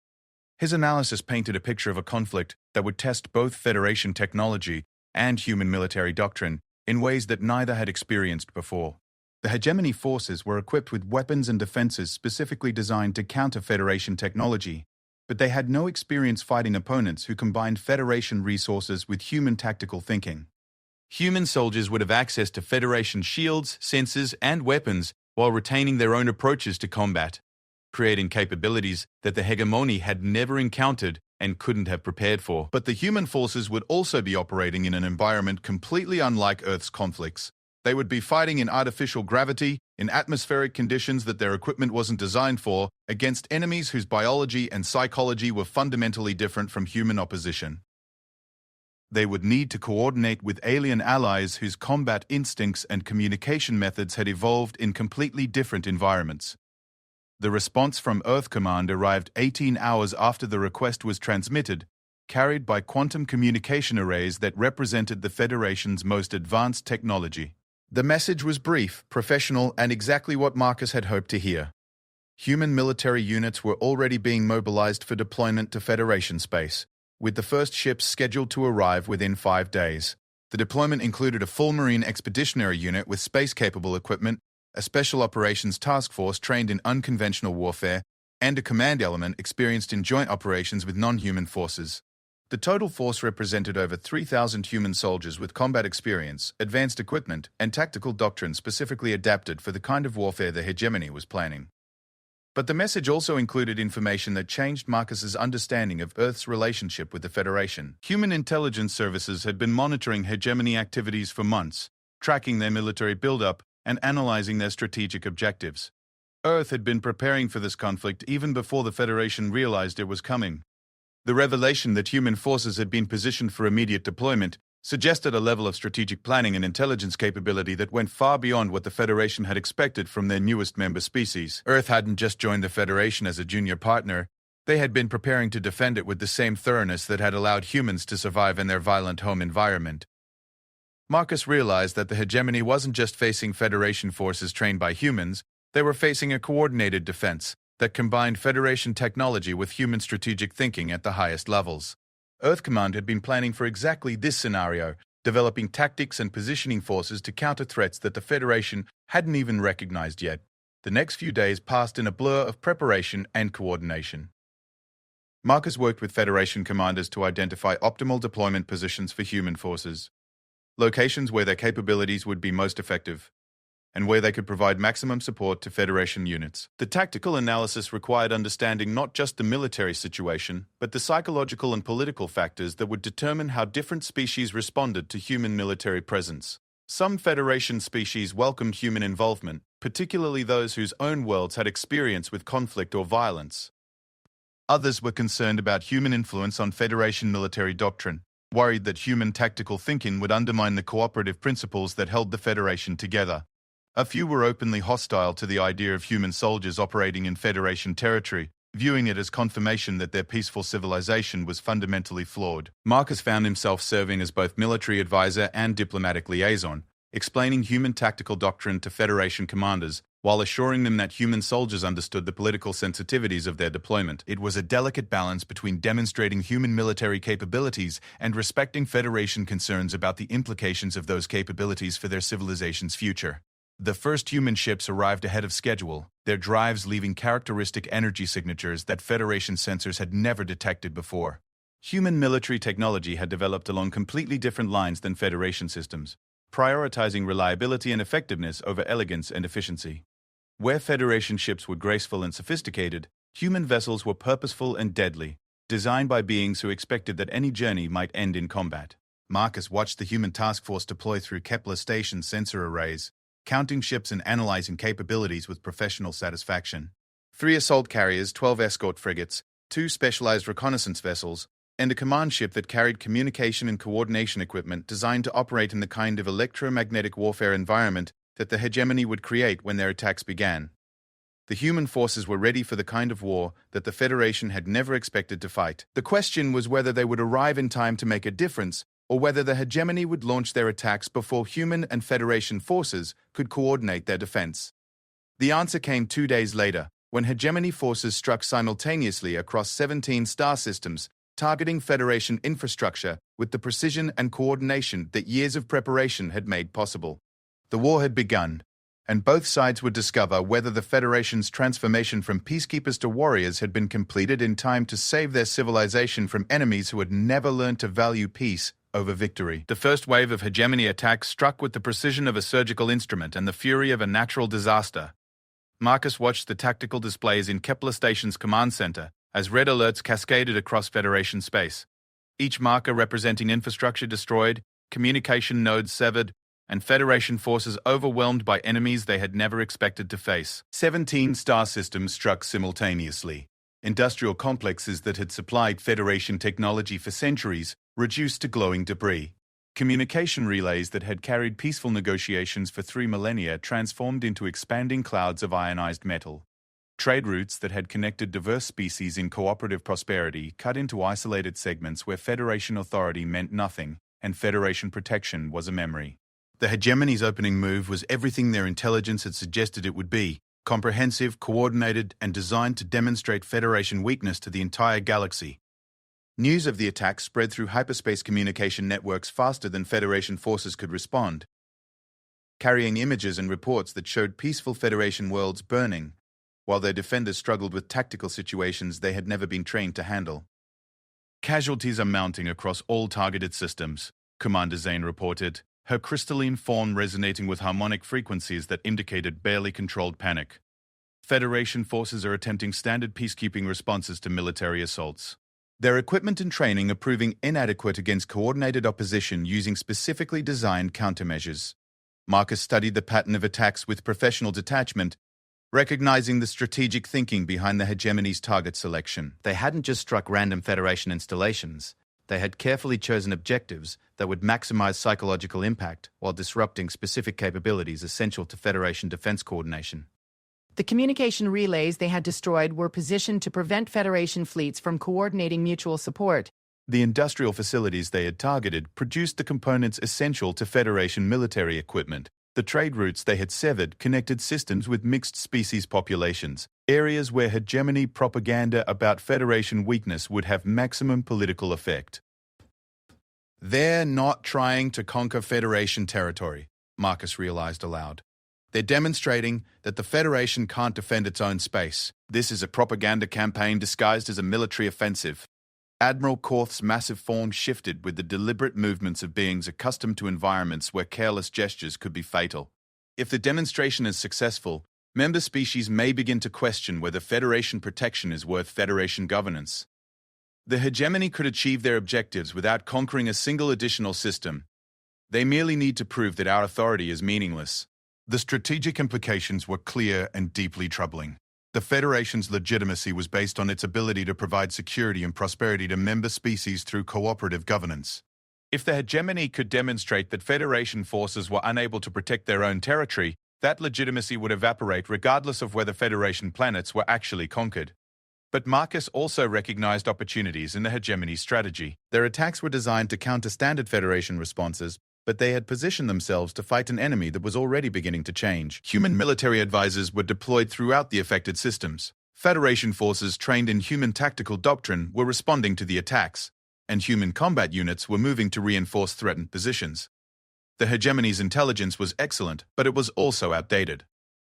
Speaker 2: His analysis painted a picture of a conflict that would test both Federation technology and human military doctrine in ways that neither had experienced before. The hegemony forces were equipped with weapons and defenses specifically designed to counter Federation technology, but they had no experience fighting opponents who combined Federation resources with human tactical thinking. Human soldiers would have access to Federation shields, sensors, and weapons while retaining their own approaches to combat, creating capabilities that the hegemony had never encountered and couldn't have prepared for. But the human forces would also be operating in an environment completely unlike Earth's conflicts. They would be fighting in artificial gravity, in atmospheric conditions that their equipment wasn't designed for, against enemies whose biology and psychology were fundamentally different from human opposition. They would need to coordinate with alien allies whose combat instincts and communication methods had evolved in completely different environments. The response from Earth Command arrived 18 hours after the request was transmitted, carried by quantum communication arrays that represented the Federation's most advanced technology. The message was brief, professional, and exactly what Marcus had hoped to hear. Human military units were already being mobilized for deployment to Federation space, with the first ships scheduled to arrive within 5 days. The deployment included a full Marine expeditionary unit with space-capable equipment, a special operations task force trained in unconventional warfare, and a command element experienced in joint operations with non-human forces. The total force represented over 3,000 human soldiers with combat experience, advanced equipment, and tactical doctrine specifically adapted for the kind of warfare the hegemony was planning. But the message also included information that changed Marcus's understanding of Earth's relationship with the Federation. Human intelligence services had been monitoring hegemony activities for months, tracking their military buildup, and analyzing their strategic objectives. Earth had been preparing for this conflict even before the Federation realized it was coming. The revelation that human forces had been positioned for immediate deployment suggested a level of strategic planning and intelligence capability that went far beyond what the Federation had expected from their newest member species. Earth hadn't just joined the Federation as a junior partner, they had been preparing to defend it with the same thoroughness that had allowed humans to survive in their violent home environment. Marcus realized that the hegemony wasn't just facing Federation forces trained by humans, they were facing a coordinated defense that combined Federation technology with human strategic thinking at the highest levels. Earth Command had been planning for exactly this scenario, developing tactics and positioning forces to counter threats that the Federation hadn't even recognized yet. The next few days passed in a blur of preparation and coordination. Marcus worked with Federation commanders to identify optimal deployment positions for human forces, locations where their capabilities would be most effective, and where they could provide maximum support to Federation units. The tactical analysis required understanding not just the military situation, but the psychological and political factors that would determine how different species responded to human military presence. Some Federation species welcomed human involvement, particularly those whose own worlds had experience with conflict or violence. Others were concerned about human influence on Federation military doctrine, worried that human tactical thinking would undermine the cooperative principles that held the Federation together. A few were openly hostile to the idea of human soldiers operating in Federation territory, viewing it as confirmation that their peaceful civilization was fundamentally flawed. Marcus found himself serving as both military advisor and diplomatic liaison, explaining human tactical doctrine to Federation commanders, while assuring them that human soldiers understood the political sensitivities of their deployment. It was a delicate balance between demonstrating human military capabilities and respecting Federation concerns about the implications of those capabilities for their civilization's future. The first human ships arrived ahead of schedule, their drives leaving characteristic energy signatures that Federation sensors had never detected before. Human military technology had developed along completely different lines than Federation systems, prioritizing reliability and effectiveness over elegance and efficiency. Where Federation ships were graceful and sophisticated, human vessels were purposeful and deadly, designed by beings who expected that any journey might end in combat. Marcus watched the human task force deploy through Kepler Station's sensor arrays, counting ships and analyzing capabilities with professional satisfaction. 3 assault carriers, 12 escort frigates, 2 specialized reconnaissance vessels, and a command ship that carried communication and coordination equipment designed to operate in the kind of electromagnetic warfare environment that the hegemony would create when their attacks began. The human forces were ready for the kind of war that the Federation had never expected to fight. The question was whether they would arrive in time to make a difference, or whether the hegemony would launch their attacks before human and Federation forces could coordinate their defense. The answer came 2 days later, when hegemony forces struck simultaneously across 17 star systems, targeting Federation infrastructure with the precision and coordination that years of preparation had made possible. The war had begun, and both sides would discover whether the Federation's transformation from peacekeepers to warriors had been completed in time to save their civilization from enemies who had never learned to value peace over victory. The first wave of hegemony attacks struck with the precision of a surgical instrument and the fury of a natural disaster. Marcus watched the tactical displays in Kepler Station's command center as red alerts cascaded across Federation space, each marker representing infrastructure destroyed, communication nodes severed, and Federation forces overwhelmed by enemies they had never expected to face. 17 star systems struck simultaneously. Industrial complexes that had supplied Federation technology for centuries reduced to glowing debris. Communication relays that had carried peaceful negotiations for 3 millennia transformed into expanding clouds of ionized metal. Trade routes that had connected diverse species in cooperative prosperity cut into isolated segments where Federation authority meant nothing and Federation protection was a memory. The hegemony's opening move was everything their intelligence had suggested it would be: comprehensive, coordinated, and designed to demonstrate Federation weakness to the entire galaxy. News of the attack spread through hyperspace communication networks faster than Federation forces could respond, carrying images and reports that showed peaceful Federation worlds burning, while their defenders struggled with tactical situations they had never been trained to handle. Casualties are mounting across all targeted systems, Commander Zane reported, her crystalline form resonating with harmonic frequencies that indicated barely controlled panic. Federation forces are attempting standard peacekeeping responses to military assaults. Their equipment and training are proving inadequate against coordinated opposition using specifically designed countermeasures. Marcus studied the pattern of attacks with professional detachment, recognizing the strategic thinking behind the hegemony's target selection. They hadn't just struck random Federation installations. They had carefully chosen objectives that would maximize psychological impact while disrupting specific capabilities essential to Federation defense coordination.
Speaker 3: The communication relays they had destroyed were positioned to prevent Federation fleets from coordinating mutual support.
Speaker 2: The industrial facilities they had targeted produced the components essential to Federation military equipment. The trade routes they had severed connected systems with mixed species populations, areas where hegemony propaganda about Federation weakness would have maximum political effect. They're not trying to conquer Federation territory, Marcus realized aloud. They're demonstrating that the Federation can't defend its own space. This is a propaganda campaign disguised as a military offensive. Admiral Korth's massive form shifted with the deliberate movements of beings accustomed to environments where careless gestures could be fatal. If the demonstration is successful, member species may begin to question whether Federation protection is worth Federation governance. The hegemony could achieve their objectives without conquering a single additional system. They merely need to prove that our authority is meaningless.
Speaker 1: The strategic implications were clear and deeply troubling. The Federation's legitimacy was based on its ability to provide security and prosperity to member species through cooperative governance.
Speaker 2: If the hegemony could demonstrate that Federation forces were unable to protect their own territory, that legitimacy would evaporate regardless of whether Federation planets were actually conquered. But Marcus also recognized opportunities in the hegemony strategy. Their attacks were designed to counter standard Federation responses, but they had positioned themselves to fight an enemy that was already beginning to change. Human military advisors were deployed throughout the affected systems. Federation forces trained in human tactical doctrine were responding to the attacks, and human combat units were moving to reinforce threatened positions. The hegemony's intelligence was excellent, but it was also outdated.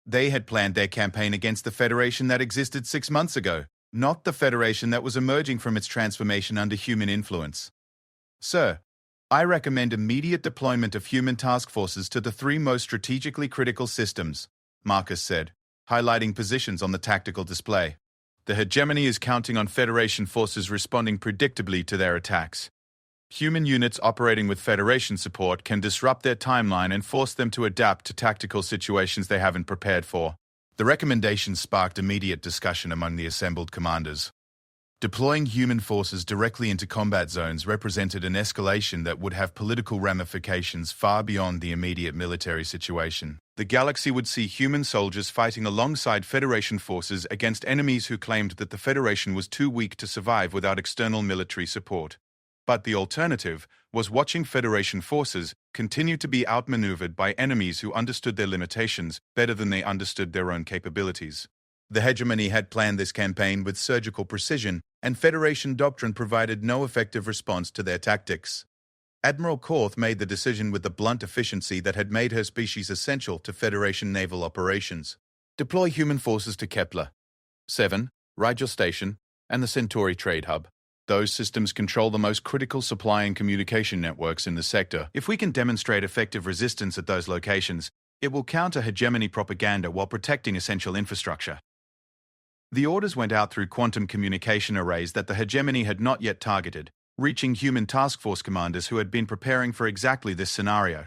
Speaker 2: They had planned their campaign against the Federation that existed 6 months ago, not the Federation that was emerging from its transformation under human influence. Sir, I recommend immediate deployment of human task forces to the 3 most strategically critical systems, Marcus said, highlighting positions on the tactical display. The hegemony is counting on Federation forces responding predictably to their attacks. Human units operating with Federation support can disrupt their timeline and force them to adapt to tactical situations they haven't prepared for.
Speaker 1: The recommendation sparked immediate discussion among the assembled commanders. Deploying human forces directly into combat zones represented an escalation that would have political ramifications far beyond the immediate military situation. The galaxy would see human soldiers fighting alongside Federation forces against enemies who claimed that the Federation was too weak to survive without external military support. But the alternative was watching Federation forces continue to be outmaneuvered by enemies who understood their limitations better than they understood their own capabilities. The hegemony had planned this campaign with surgical precision, and Federation doctrine provided no effective response to their tactics. Admiral Korth made the decision with the blunt efficiency that had made her species essential to Federation naval operations. Deploy human forces to Kepler 7, Rigel Station, and the Centauri Trade Hub. Those systems control the most critical supply and communication networks in the sector. If we can demonstrate effective resistance at those locations, it will counter hegemony propaganda while protecting essential infrastructure. The orders went out through quantum communication arrays that the hegemony had not yet targeted, reaching human task force commanders who had been preparing for exactly this scenario.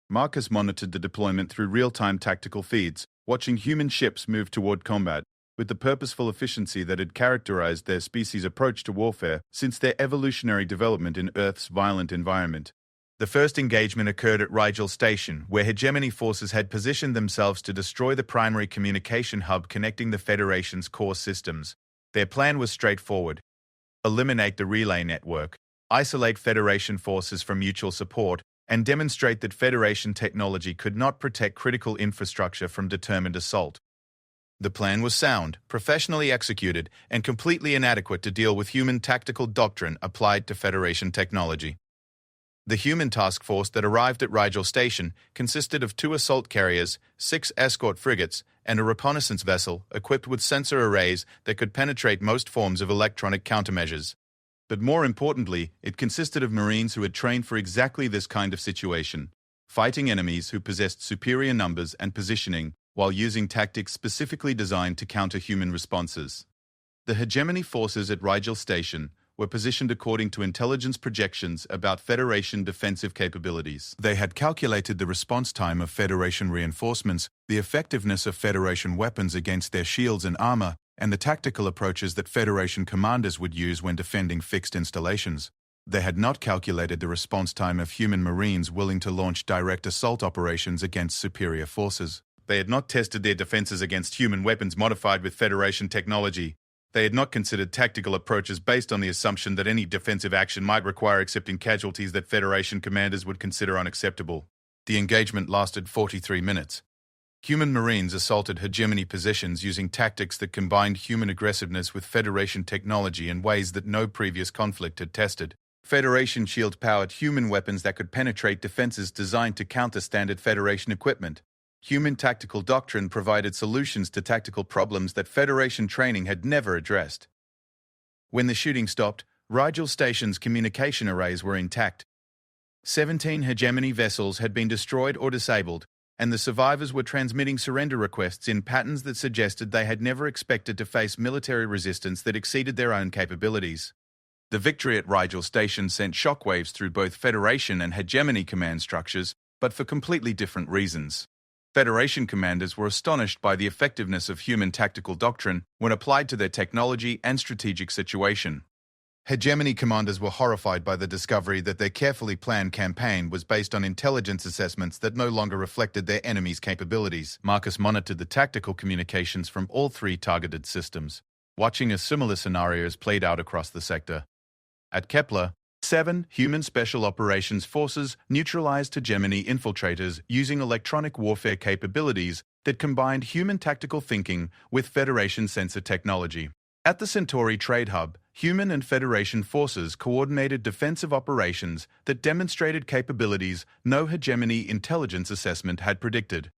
Speaker 1: Marcus monitored the deployment through real-time tactical feeds, watching human ships move toward combat, with the purposeful efficiency that had characterized their species' approach to warfare since their evolutionary development in Earth's violent environment. The first engagement occurred at Rigel Station, where hegemony forces had positioned themselves to destroy the primary communication hub connecting the Federation's core systems. Their plan was straightforward: eliminate the relay network, isolate Federation forces from mutual support, and demonstrate that Federation technology could not protect critical infrastructure from determined assault. The plan was sound, professionally executed, and completely inadequate to deal with human tactical doctrine applied to Federation technology. The human task force that arrived at Rigel Station consisted of 2 assault carriers, 6 escort frigates, and a reconnaissance vessel equipped with sensor arrays that could penetrate most forms of electronic countermeasures. But more importantly, it consisted of Marines who had trained for exactly this kind of situation, fighting enemies who possessed superior numbers and positioning, while using tactics specifically designed to counter human responses. The hegemony forces at Rigel Station were positioned according to intelligence projections about Federation defensive capabilities. They had calculated the response time of Federation reinforcements, the effectiveness of Federation weapons against their shields and armor, and the tactical approaches that Federation commanders would use when defending fixed installations. They had not calculated the response time of human Marines willing to launch direct assault operations against superior forces. They had not tested their defenses against human weapons modified with Federation technology. They had not considered tactical approaches based on the assumption that any defensive action might require accepting casualties that Federation commanders would consider unacceptable. The engagement lasted 43 minutes. Human Marines assaulted hegemony positions using tactics that combined human aggressiveness with Federation technology in ways that no previous conflict had tested.
Speaker 2: Federation shield-powered human weapons that could penetrate defenses designed to counter standard Federation equipment. Human tactical doctrine provided solutions to tactical problems that Federation training had never addressed. When the shooting stopped, Rigel Station's communication arrays were intact. 17 hegemony vessels had been destroyed or disabled, and the survivors were transmitting surrender requests in patterns that suggested they had never expected to face military resistance that exceeded their own capabilities. The victory at Rigel Station sent shockwaves through both Federation and hegemony command structures, but for completely different reasons. Federation commanders were astonished by the effectiveness of human tactical doctrine when applied to their technology and strategic situation. Hegemony commanders were horrified by the discovery that their carefully planned campaign was based on intelligence assessments that no longer reflected their enemy's capabilities. Marcus monitored the tactical communications from all three targeted systems, watching as similar scenarios played out across the sector. At Kepler, 7 human special operations forces neutralized hegemony infiltrators using electronic warfare capabilities that combined human tactical thinking with Federation sensor technology. At the Centauri Trade Hub, human and Federation forces coordinated defensive operations that demonstrated capabilities no hegemony intelligence assessment had predicted.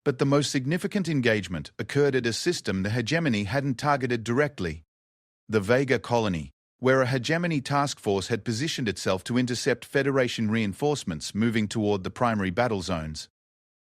Speaker 2: But the most significant engagement occurred at a system the hegemony hadn't targeted directly: the Vega colony, where a hegemony task force had positioned itself to intercept Federation reinforcements moving toward the primary battle zones.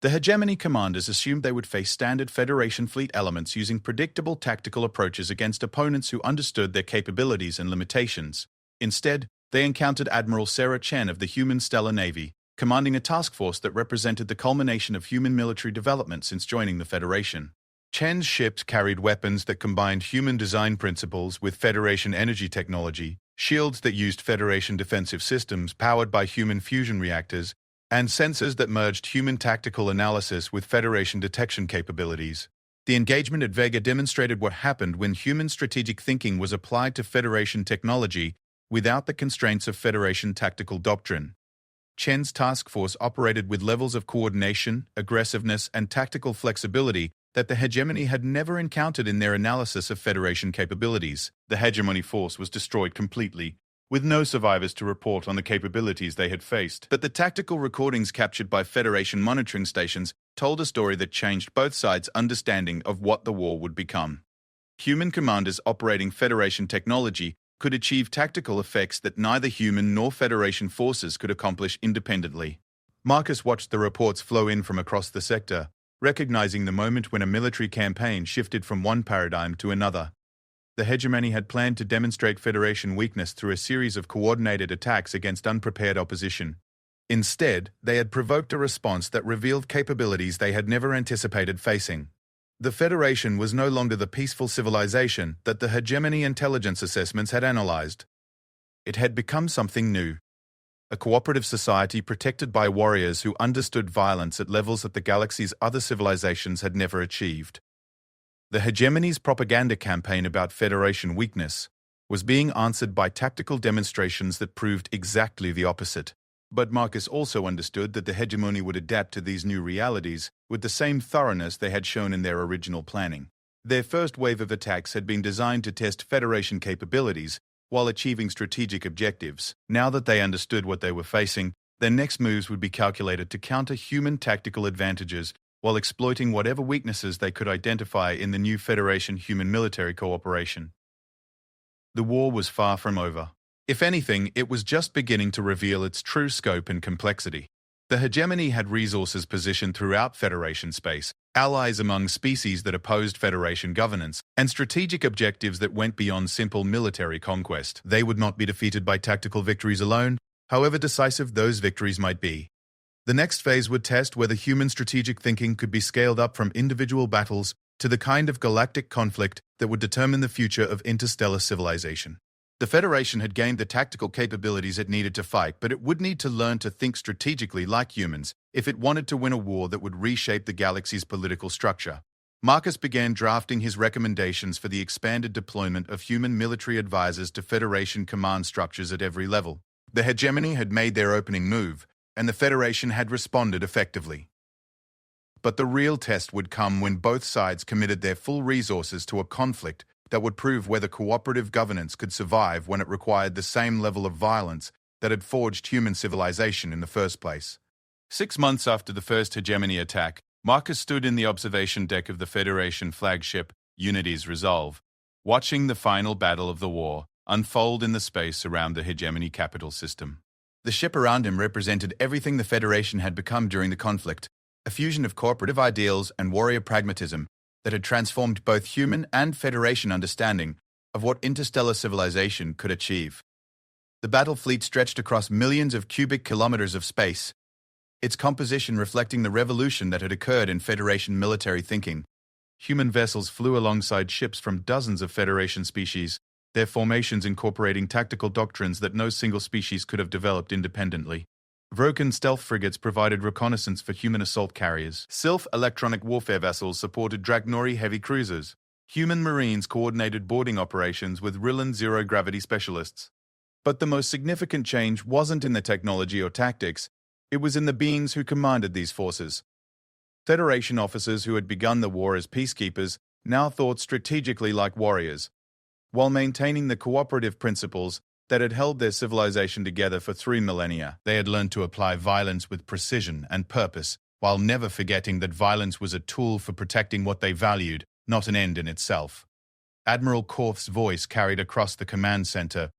Speaker 2: The hegemony commanders assumed they would face standard Federation fleet elements using predictable tactical approaches against opponents who understood their capabilities and limitations. Instead, they encountered Admiral Sarah Chen of the Human Stellar Navy, commanding a task force that represented the culmination of human military development since joining the Federation. Chen's ships carried weapons that combined human design principles with Federation energy technology, shields that used Federation defensive systems powered by human fusion reactors, and sensors that merged human tactical analysis with Federation detection capabilities. The engagement at Vega demonstrated what happened when human strategic thinking was applied to Federation technology without the constraints of Federation tactical doctrine. Chen's task force operated with levels of coordination, aggressiveness, and tactical flexibility that the hegemony had never encountered in their analysis of Federation capabilities. The hegemony force was destroyed completely, with no survivors to report on the capabilities they had faced. But the tactical recordings captured by Federation monitoring stations told a story that changed both sides' understanding of what the war would become. Human commanders operating Federation technology could achieve tactical effects that neither human nor Federation forces could accomplish independently. Marcus watched the reports flow in from across the sector, recognizing the moment when a military campaign shifted from one paradigm to another. The hegemony had planned to demonstrate Federation weakness through a series of coordinated attacks against unprepared opposition. Instead, they had provoked a response that revealed capabilities they had never anticipated facing. The Federation was no longer the peaceful civilization that the hegemony intelligence assessments had analyzed. It had become something new: a cooperative society protected by warriors who understood violence at levels that the galaxy's other civilizations had never achieved. The hegemony's propaganda campaign about Federation weakness was being answered by tactical demonstrations that proved exactly the opposite. But Marcus also understood that the hegemony would adapt to these new realities with the same thoroughness they had shown in their original planning. Their first wave of attacks had been designed to test Federation capabilities while achieving strategic objectives. Now that they understood what they were facing, their next moves would be calculated to counter human tactical advantages while exploiting whatever weaknesses they could identify in the new Federation human military cooperation. The war was far from over. If anything, it was just beginning to reveal its true scope and complexity. The hegemony had resources positioned throughout Federation space, allies among species that opposed Federation governance, and strategic objectives that went beyond simple military conquest. They would not be defeated by tactical victories alone, however decisive those victories might be. The next phase would test whether human strategic thinking could be scaled up from individual battles to the kind of galactic conflict that would determine the future of interstellar civilization. The Federation had gained the tactical capabilities it needed to fight, but it would need to learn to think strategically like humans if it wanted to win a war that would reshape the galaxy's political structure. Marcus began drafting his recommendations for the expanded deployment of human military advisors to Federation command structures at every level. The hegemony had made their opening move, and the Federation had responded effectively. But the real test would come when both sides committed their full resources to a conflict that would prove whether cooperative governance could survive when it required the same level of violence that had forged human civilization in the first place. 6 months after the first hegemony attack, Marcus stood in the observation deck of the Federation flagship, Unity's Resolve, watching the final battle of the war unfold in the space around the hegemony capital system. The ship around him represented everything the Federation had become during the conflict, a fusion of cooperative ideals and warrior pragmatism that had transformed both human and Federation understanding of what interstellar civilization could achieve. The battle fleet stretched across millions of cubic kilometers of space, its composition reflecting the revolution that had occurred in Federation military thinking. Human vessels flew alongside ships from dozens of Federation species, their formations incorporating tactical doctrines that no single species could have developed independently. Vroken stealth frigates provided reconnaissance for human assault carriers. Sylph electronic warfare vessels supported Dragnori heavy cruisers. Human marines coordinated boarding operations with Rillan zero-gravity specialists. But the most significant change wasn't in the technology or tactics, it was in the beings who commanded these forces. Federation officers who had begun the war as peacekeepers now thought strategically like warriors, while maintaining the cooperative principles that had held their civilization together for 3 millennia. They had learned to apply violence with precision and purpose, while never forgetting that violence was a tool for protecting what they valued, not an end in itself. Admiral Korth's voice carried across the command center,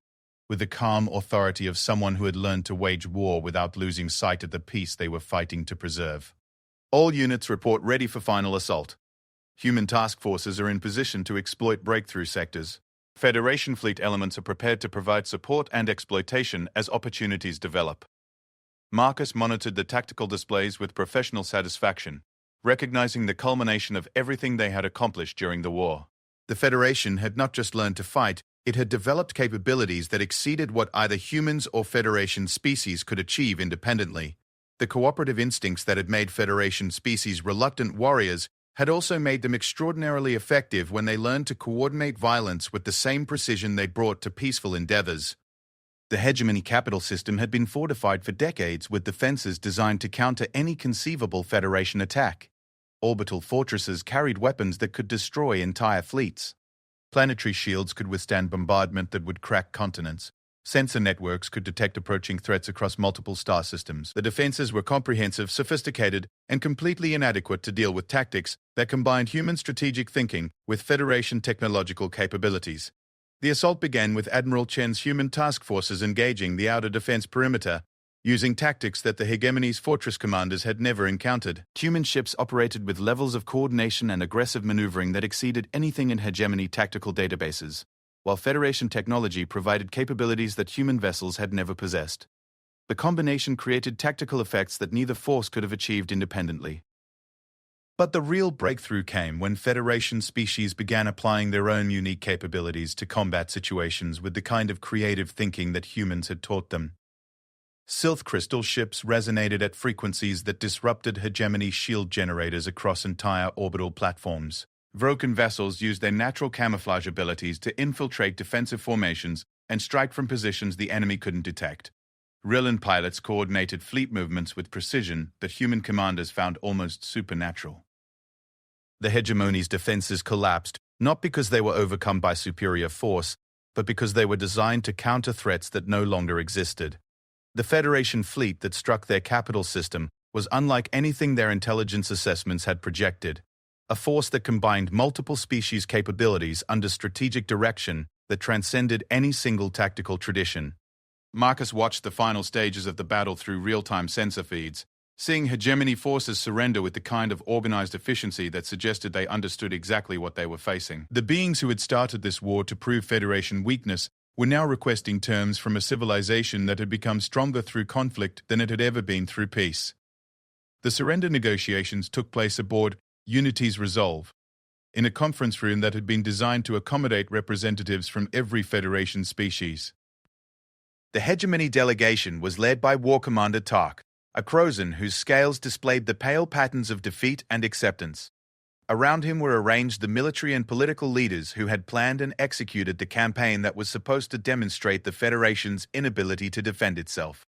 Speaker 2: with the calm authority of someone who had learned to wage war without losing sight of the peace they were fighting to preserve. All units report ready for final assault. Human task forces are in position to exploit breakthrough sectors. Federation fleet elements are prepared to provide support and exploitation as opportunities develop. Marcus monitored the tactical displays with professional satisfaction, recognizing the culmination of everything they had accomplished during the war. The Federation had not just learned to fight, it had developed capabilities that exceeded what either humans or Federation species could achieve independently. The cooperative instincts that had made Federation species reluctant warriors had also made them extraordinarily effective when they learned to coordinate violence with the same precision they brought to peaceful endeavors. The hegemony capital system had been fortified for decades with defenses designed to counter any conceivable Federation attack. Orbital fortresses carried weapons that could destroy entire fleets. Planetary shields could withstand bombardment that would crack continents. Sensor networks could detect approaching threats across multiple star systems. The defenses were comprehensive, sophisticated, and completely inadequate to deal with tactics that combined human strategic thinking with Federation technological capabilities. The assault began with Admiral Chen's human task forces engaging the outer defense perimeter, using tactics that the hegemony's fortress commanders had never encountered. Human ships operated with levels of coordination and aggressive maneuvering that exceeded anything in hegemony tactical databases, while Federation technology provided capabilities that human vessels had never possessed. The combination created tactical effects that neither force could have achieved independently. But the real breakthrough came when Federation species began applying their own unique capabilities to combat situations with the kind of creative thinking that humans had taught them. Sylph crystal ships resonated at frequencies that disrupted hegemony shield generators across entire orbital platforms. Vroken vessels used their natural camouflage abilities to infiltrate defensive formations and strike from positions the enemy couldn't detect. Rillan pilots coordinated fleet movements with precision that human commanders found almost supernatural. The hegemony's defenses collapsed, not because they were overcome by superior force, but because they were designed to counter threats that no longer existed. The Federation fleet that struck their capital system was unlike anything their intelligence assessments had projected. A force that combined multiple species' capabilities under strategic direction that transcended any single tactical tradition. Marcus watched the final stages of the battle through real-time sensor feeds, seeing hegemony forces surrender with the kind of organized efficiency that suggested they understood exactly what they were facing. The beings who had started this war to prove Federation weakness were now requesting terms from a civilization that had become stronger through conflict than it had ever been through peace. The surrender negotiations took place aboard Unity's Resolve, in a conference room that had been designed to accommodate representatives from every Federation species. The hegemony delegation was led by War Commander Tark, a Crozan whose scales displayed the pale patterns of defeat and acceptance. Around him were arranged the military and political leaders who had planned and executed the campaign that was supposed to demonstrate the Federation's inability to defend itself.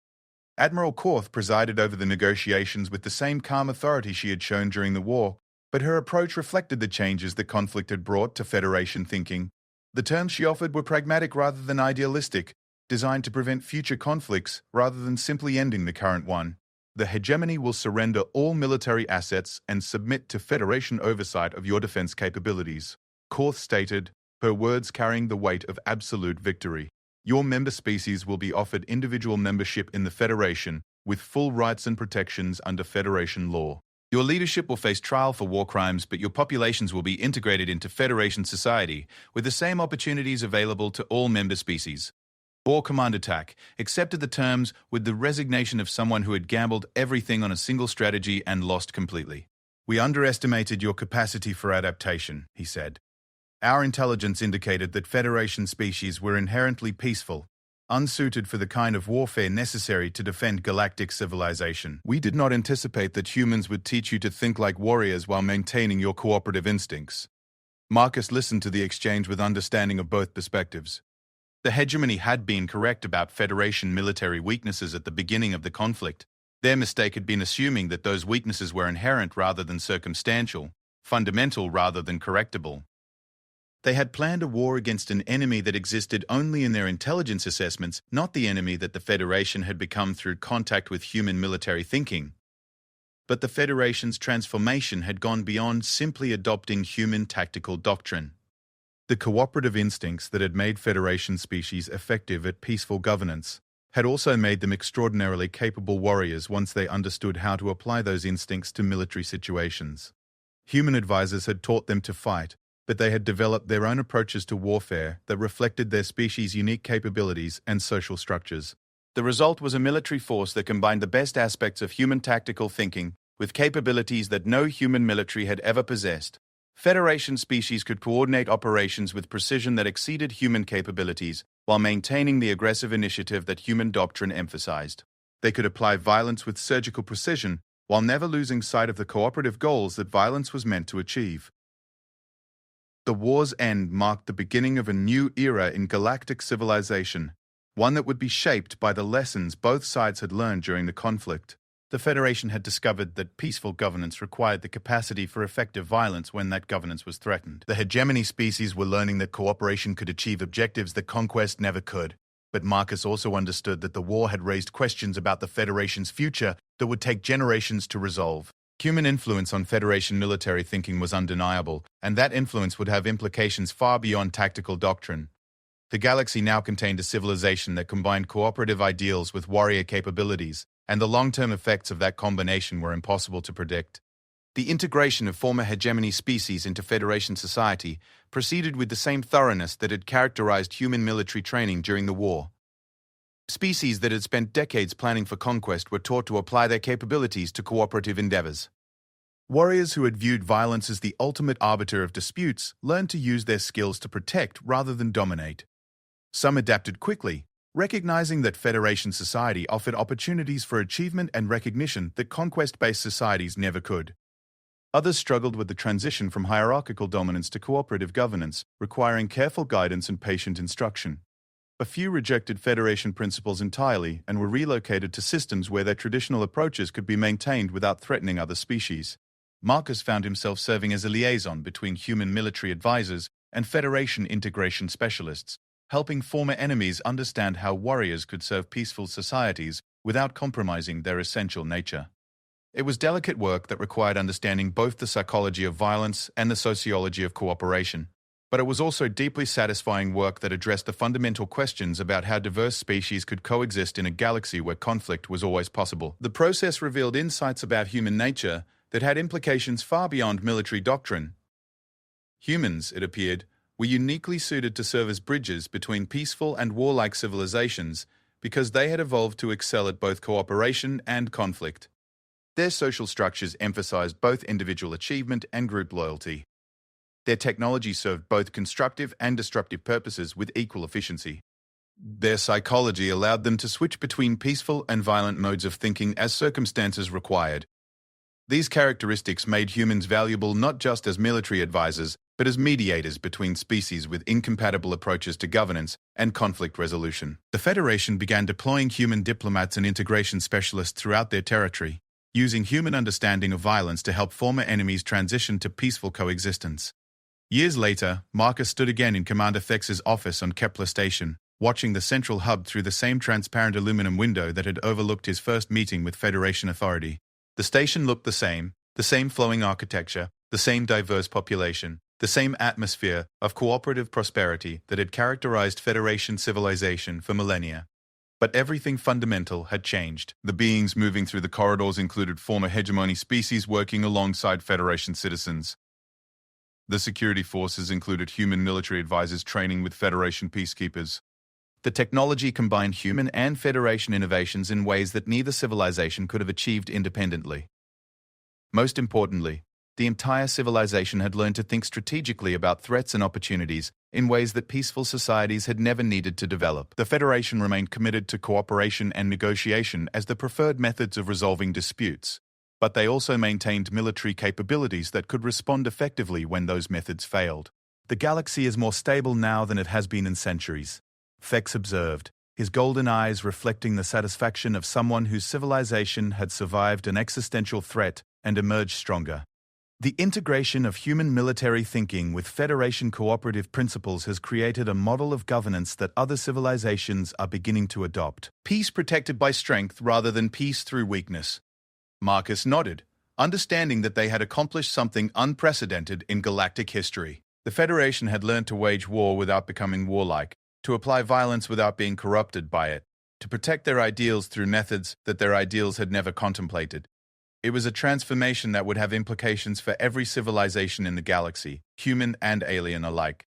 Speaker 2: Admiral Korth presided over the negotiations with the same calm authority she had shown during the war, but her approach reflected the changes the conflict had brought to Federation thinking. The terms she offered were pragmatic rather than idealistic, designed to prevent future conflicts rather than simply ending the current one. The hegemony will surrender all military assets and submit to Federation oversight of your defense capabilities, Korth stated, her words carrying the weight of absolute victory. Your member species will be offered individual membership in the Federation, with full rights and protections under Federation law. Your leadership will face trial for war crimes, but your populations will be integrated into Federation society, with the same opportunities available to all member species. War Command Attack accepted the terms with the resignation of someone who had gambled everything on a single strategy and lost completely. We underestimated your capacity for adaptation, he said. Our intelligence indicated that Federation species were inherently peaceful, unsuited for the kind of warfare necessary to defend galactic civilization. We did not anticipate that humans would teach you to think like warriors while maintaining your cooperative instincts. Marcus listened to the exchange with understanding of both perspectives. The hegemony had been correct about Federation military weaknesses at the beginning of the conflict. Their mistake had been assuming that those weaknesses were inherent rather than circumstantial, fundamental rather than correctable. They had planned a war against an enemy that existed only in their intelligence assessments, not the enemy that the Federation had become through contact with human military thinking. But the Federation's transformation had gone beyond simply adopting human tactical doctrine. The cooperative instincts that had made Federation species effective at peaceful governance had also made them extraordinarily capable warriors once they understood how to apply those instincts to military situations. Human advisors had taught them to fight, but they had developed their own approaches to warfare that reflected their species' unique capabilities and social structures. The result was a military force that combined the best aspects of human tactical thinking with capabilities that no human military had ever possessed. Federation species could coordinate operations with precision that exceeded human capabilities while maintaining the aggressive initiative that human doctrine emphasized. They could apply violence with surgical precision while never losing sight of the cooperative goals that violence was meant to achieve. The war's end marked the beginning of a new era in galactic civilization, one that would be shaped by the lessons both sides had learned during the conflict. The Federation had discovered that peaceful governance required the capacity for effective violence when that governance was threatened. The hegemony species were learning that cooperation could achieve objectives that conquest never could. But Marcus also understood that the war had raised questions about the Federation's future that would take generations to resolve. Human influence on Federation military thinking was undeniable, and that influence would have implications far beyond tactical doctrine. The galaxy now contained a civilization that combined cooperative ideals with warrior capabilities, and the long-term effects of that combination were impossible to predict. The integration of former hegemony species into Federation society proceeded with the same thoroughness that had characterized human military training during the war. Species that had spent decades planning for conquest were taught to apply their capabilities to cooperative endeavors. Warriors who had viewed violence as the ultimate arbiter of disputes learned to use their skills to protect rather than dominate. Some adapted quickly, recognizing that Federation society offered opportunities for achievement and recognition that conquest-based societies never could. Others struggled with the transition from hierarchical dominance to cooperative governance, requiring careful guidance and patient instruction. A few rejected Federation principles entirely and were relocated to systems where their traditional approaches could be maintained without threatening other species. Marcus found himself serving as a liaison between human military advisors and Federation integration specialists, helping former enemies understand how warriors could serve peaceful societies without compromising their essential nature. It was delicate work that required understanding both the psychology of violence and the sociology of cooperation. But it was also deeply satisfying work that addressed the fundamental questions about how diverse species could coexist in a galaxy where conflict was always possible. The process revealed insights about human nature that had implications far beyond military doctrine. Humans, it appeared, were uniquely suited to serve as bridges between peaceful and warlike civilizations because they had evolved to excel at both cooperation and conflict. Their social structures emphasized both individual achievement and group loyalty. Their technology served both constructive and destructive purposes with equal efficiency. Their psychology allowed them to switch between peaceful and violent modes of thinking as circumstances required. These characteristics made humans valuable not just as military advisors, but as mediators between species with incompatible approaches to governance and conflict resolution. The Federation began deploying human diplomats and integration specialists throughout their territory, using human understanding of violence to help former enemies transition to peaceful coexistence. Years later, Marcus stood again in Commander Fex's office on Kepler Station, watching the central hub through the same transparent aluminum window that had overlooked his first meeting with Federation authority. The station looked the same flowing architecture, the same diverse population, the same atmosphere of cooperative prosperity that had characterized Federation civilization for millennia. But everything fundamental had changed. The beings moving through the corridors included former hegemony species working alongside Federation citizens. The security forces included human military advisors training with Federation peacekeepers. The technology combined human and Federation innovations in ways that neither civilization could have achieved independently. Most importantly, the entire civilization had learned to think strategically about threats and opportunities in ways that peaceful societies had never needed to develop. The Federation remained committed to cooperation and negotiation as the preferred methods of resolving disputes, but they also maintained military capabilities that could respond effectively when those methods failed. The galaxy is more stable now than it has been in centuries, Fex observed, his golden eyes reflecting the satisfaction of someone whose civilization had survived an existential threat and emerged stronger. The integration of human military thinking with Federation cooperative principles has created a model of governance that other civilizations are beginning to adopt. Peace protected by strength rather than peace through weakness. Marcus nodded, understanding that they had accomplished something unprecedented in galactic history. The Federation had learned to wage war without becoming warlike, to apply violence without being corrupted by it, to protect their ideals through methods that their ideals had never contemplated. It was a transformation that would have implications for every civilization in the galaxy, human and alien alike.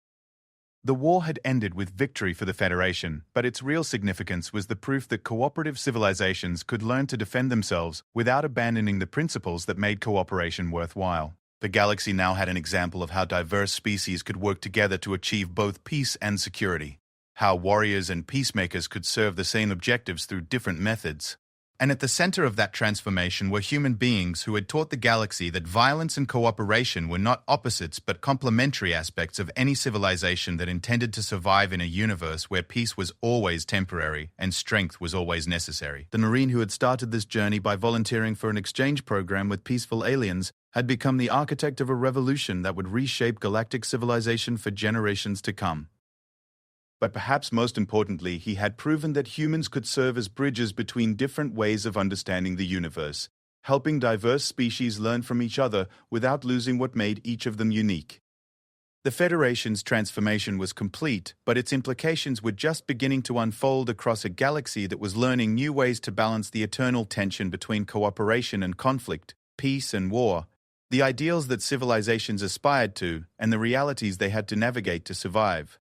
Speaker 2: The war had ended with victory for the Federation, but its real significance was the proof that cooperative civilizations could learn to defend themselves without abandoning the principles that made cooperation worthwhile. The galaxy now had an example of how diverse species could work together to achieve both peace and security, how warriors and peacemakers could serve the same objectives through different methods. And at the center of that transformation were human beings who had taught the galaxy that violence and cooperation were not opposites but complementary aspects of any civilization that intended to survive in a universe where peace was always temporary and strength was always necessary. The Marine who had started this journey by volunteering for an exchange program with peaceful aliens had become the architect of a revolution that would reshape galactic civilization for generations to come. But perhaps most importantly, he had proven that humans could serve as bridges between different ways of understanding the universe, helping diverse species learn from each other without losing what made each of them unique. The Federation's transformation was complete, but its implications were just beginning to unfold across a galaxy that was learning new ways to balance the eternal tension between cooperation and conflict, peace and war, the ideals that civilizations aspired to, and the realities they had to navigate to survive.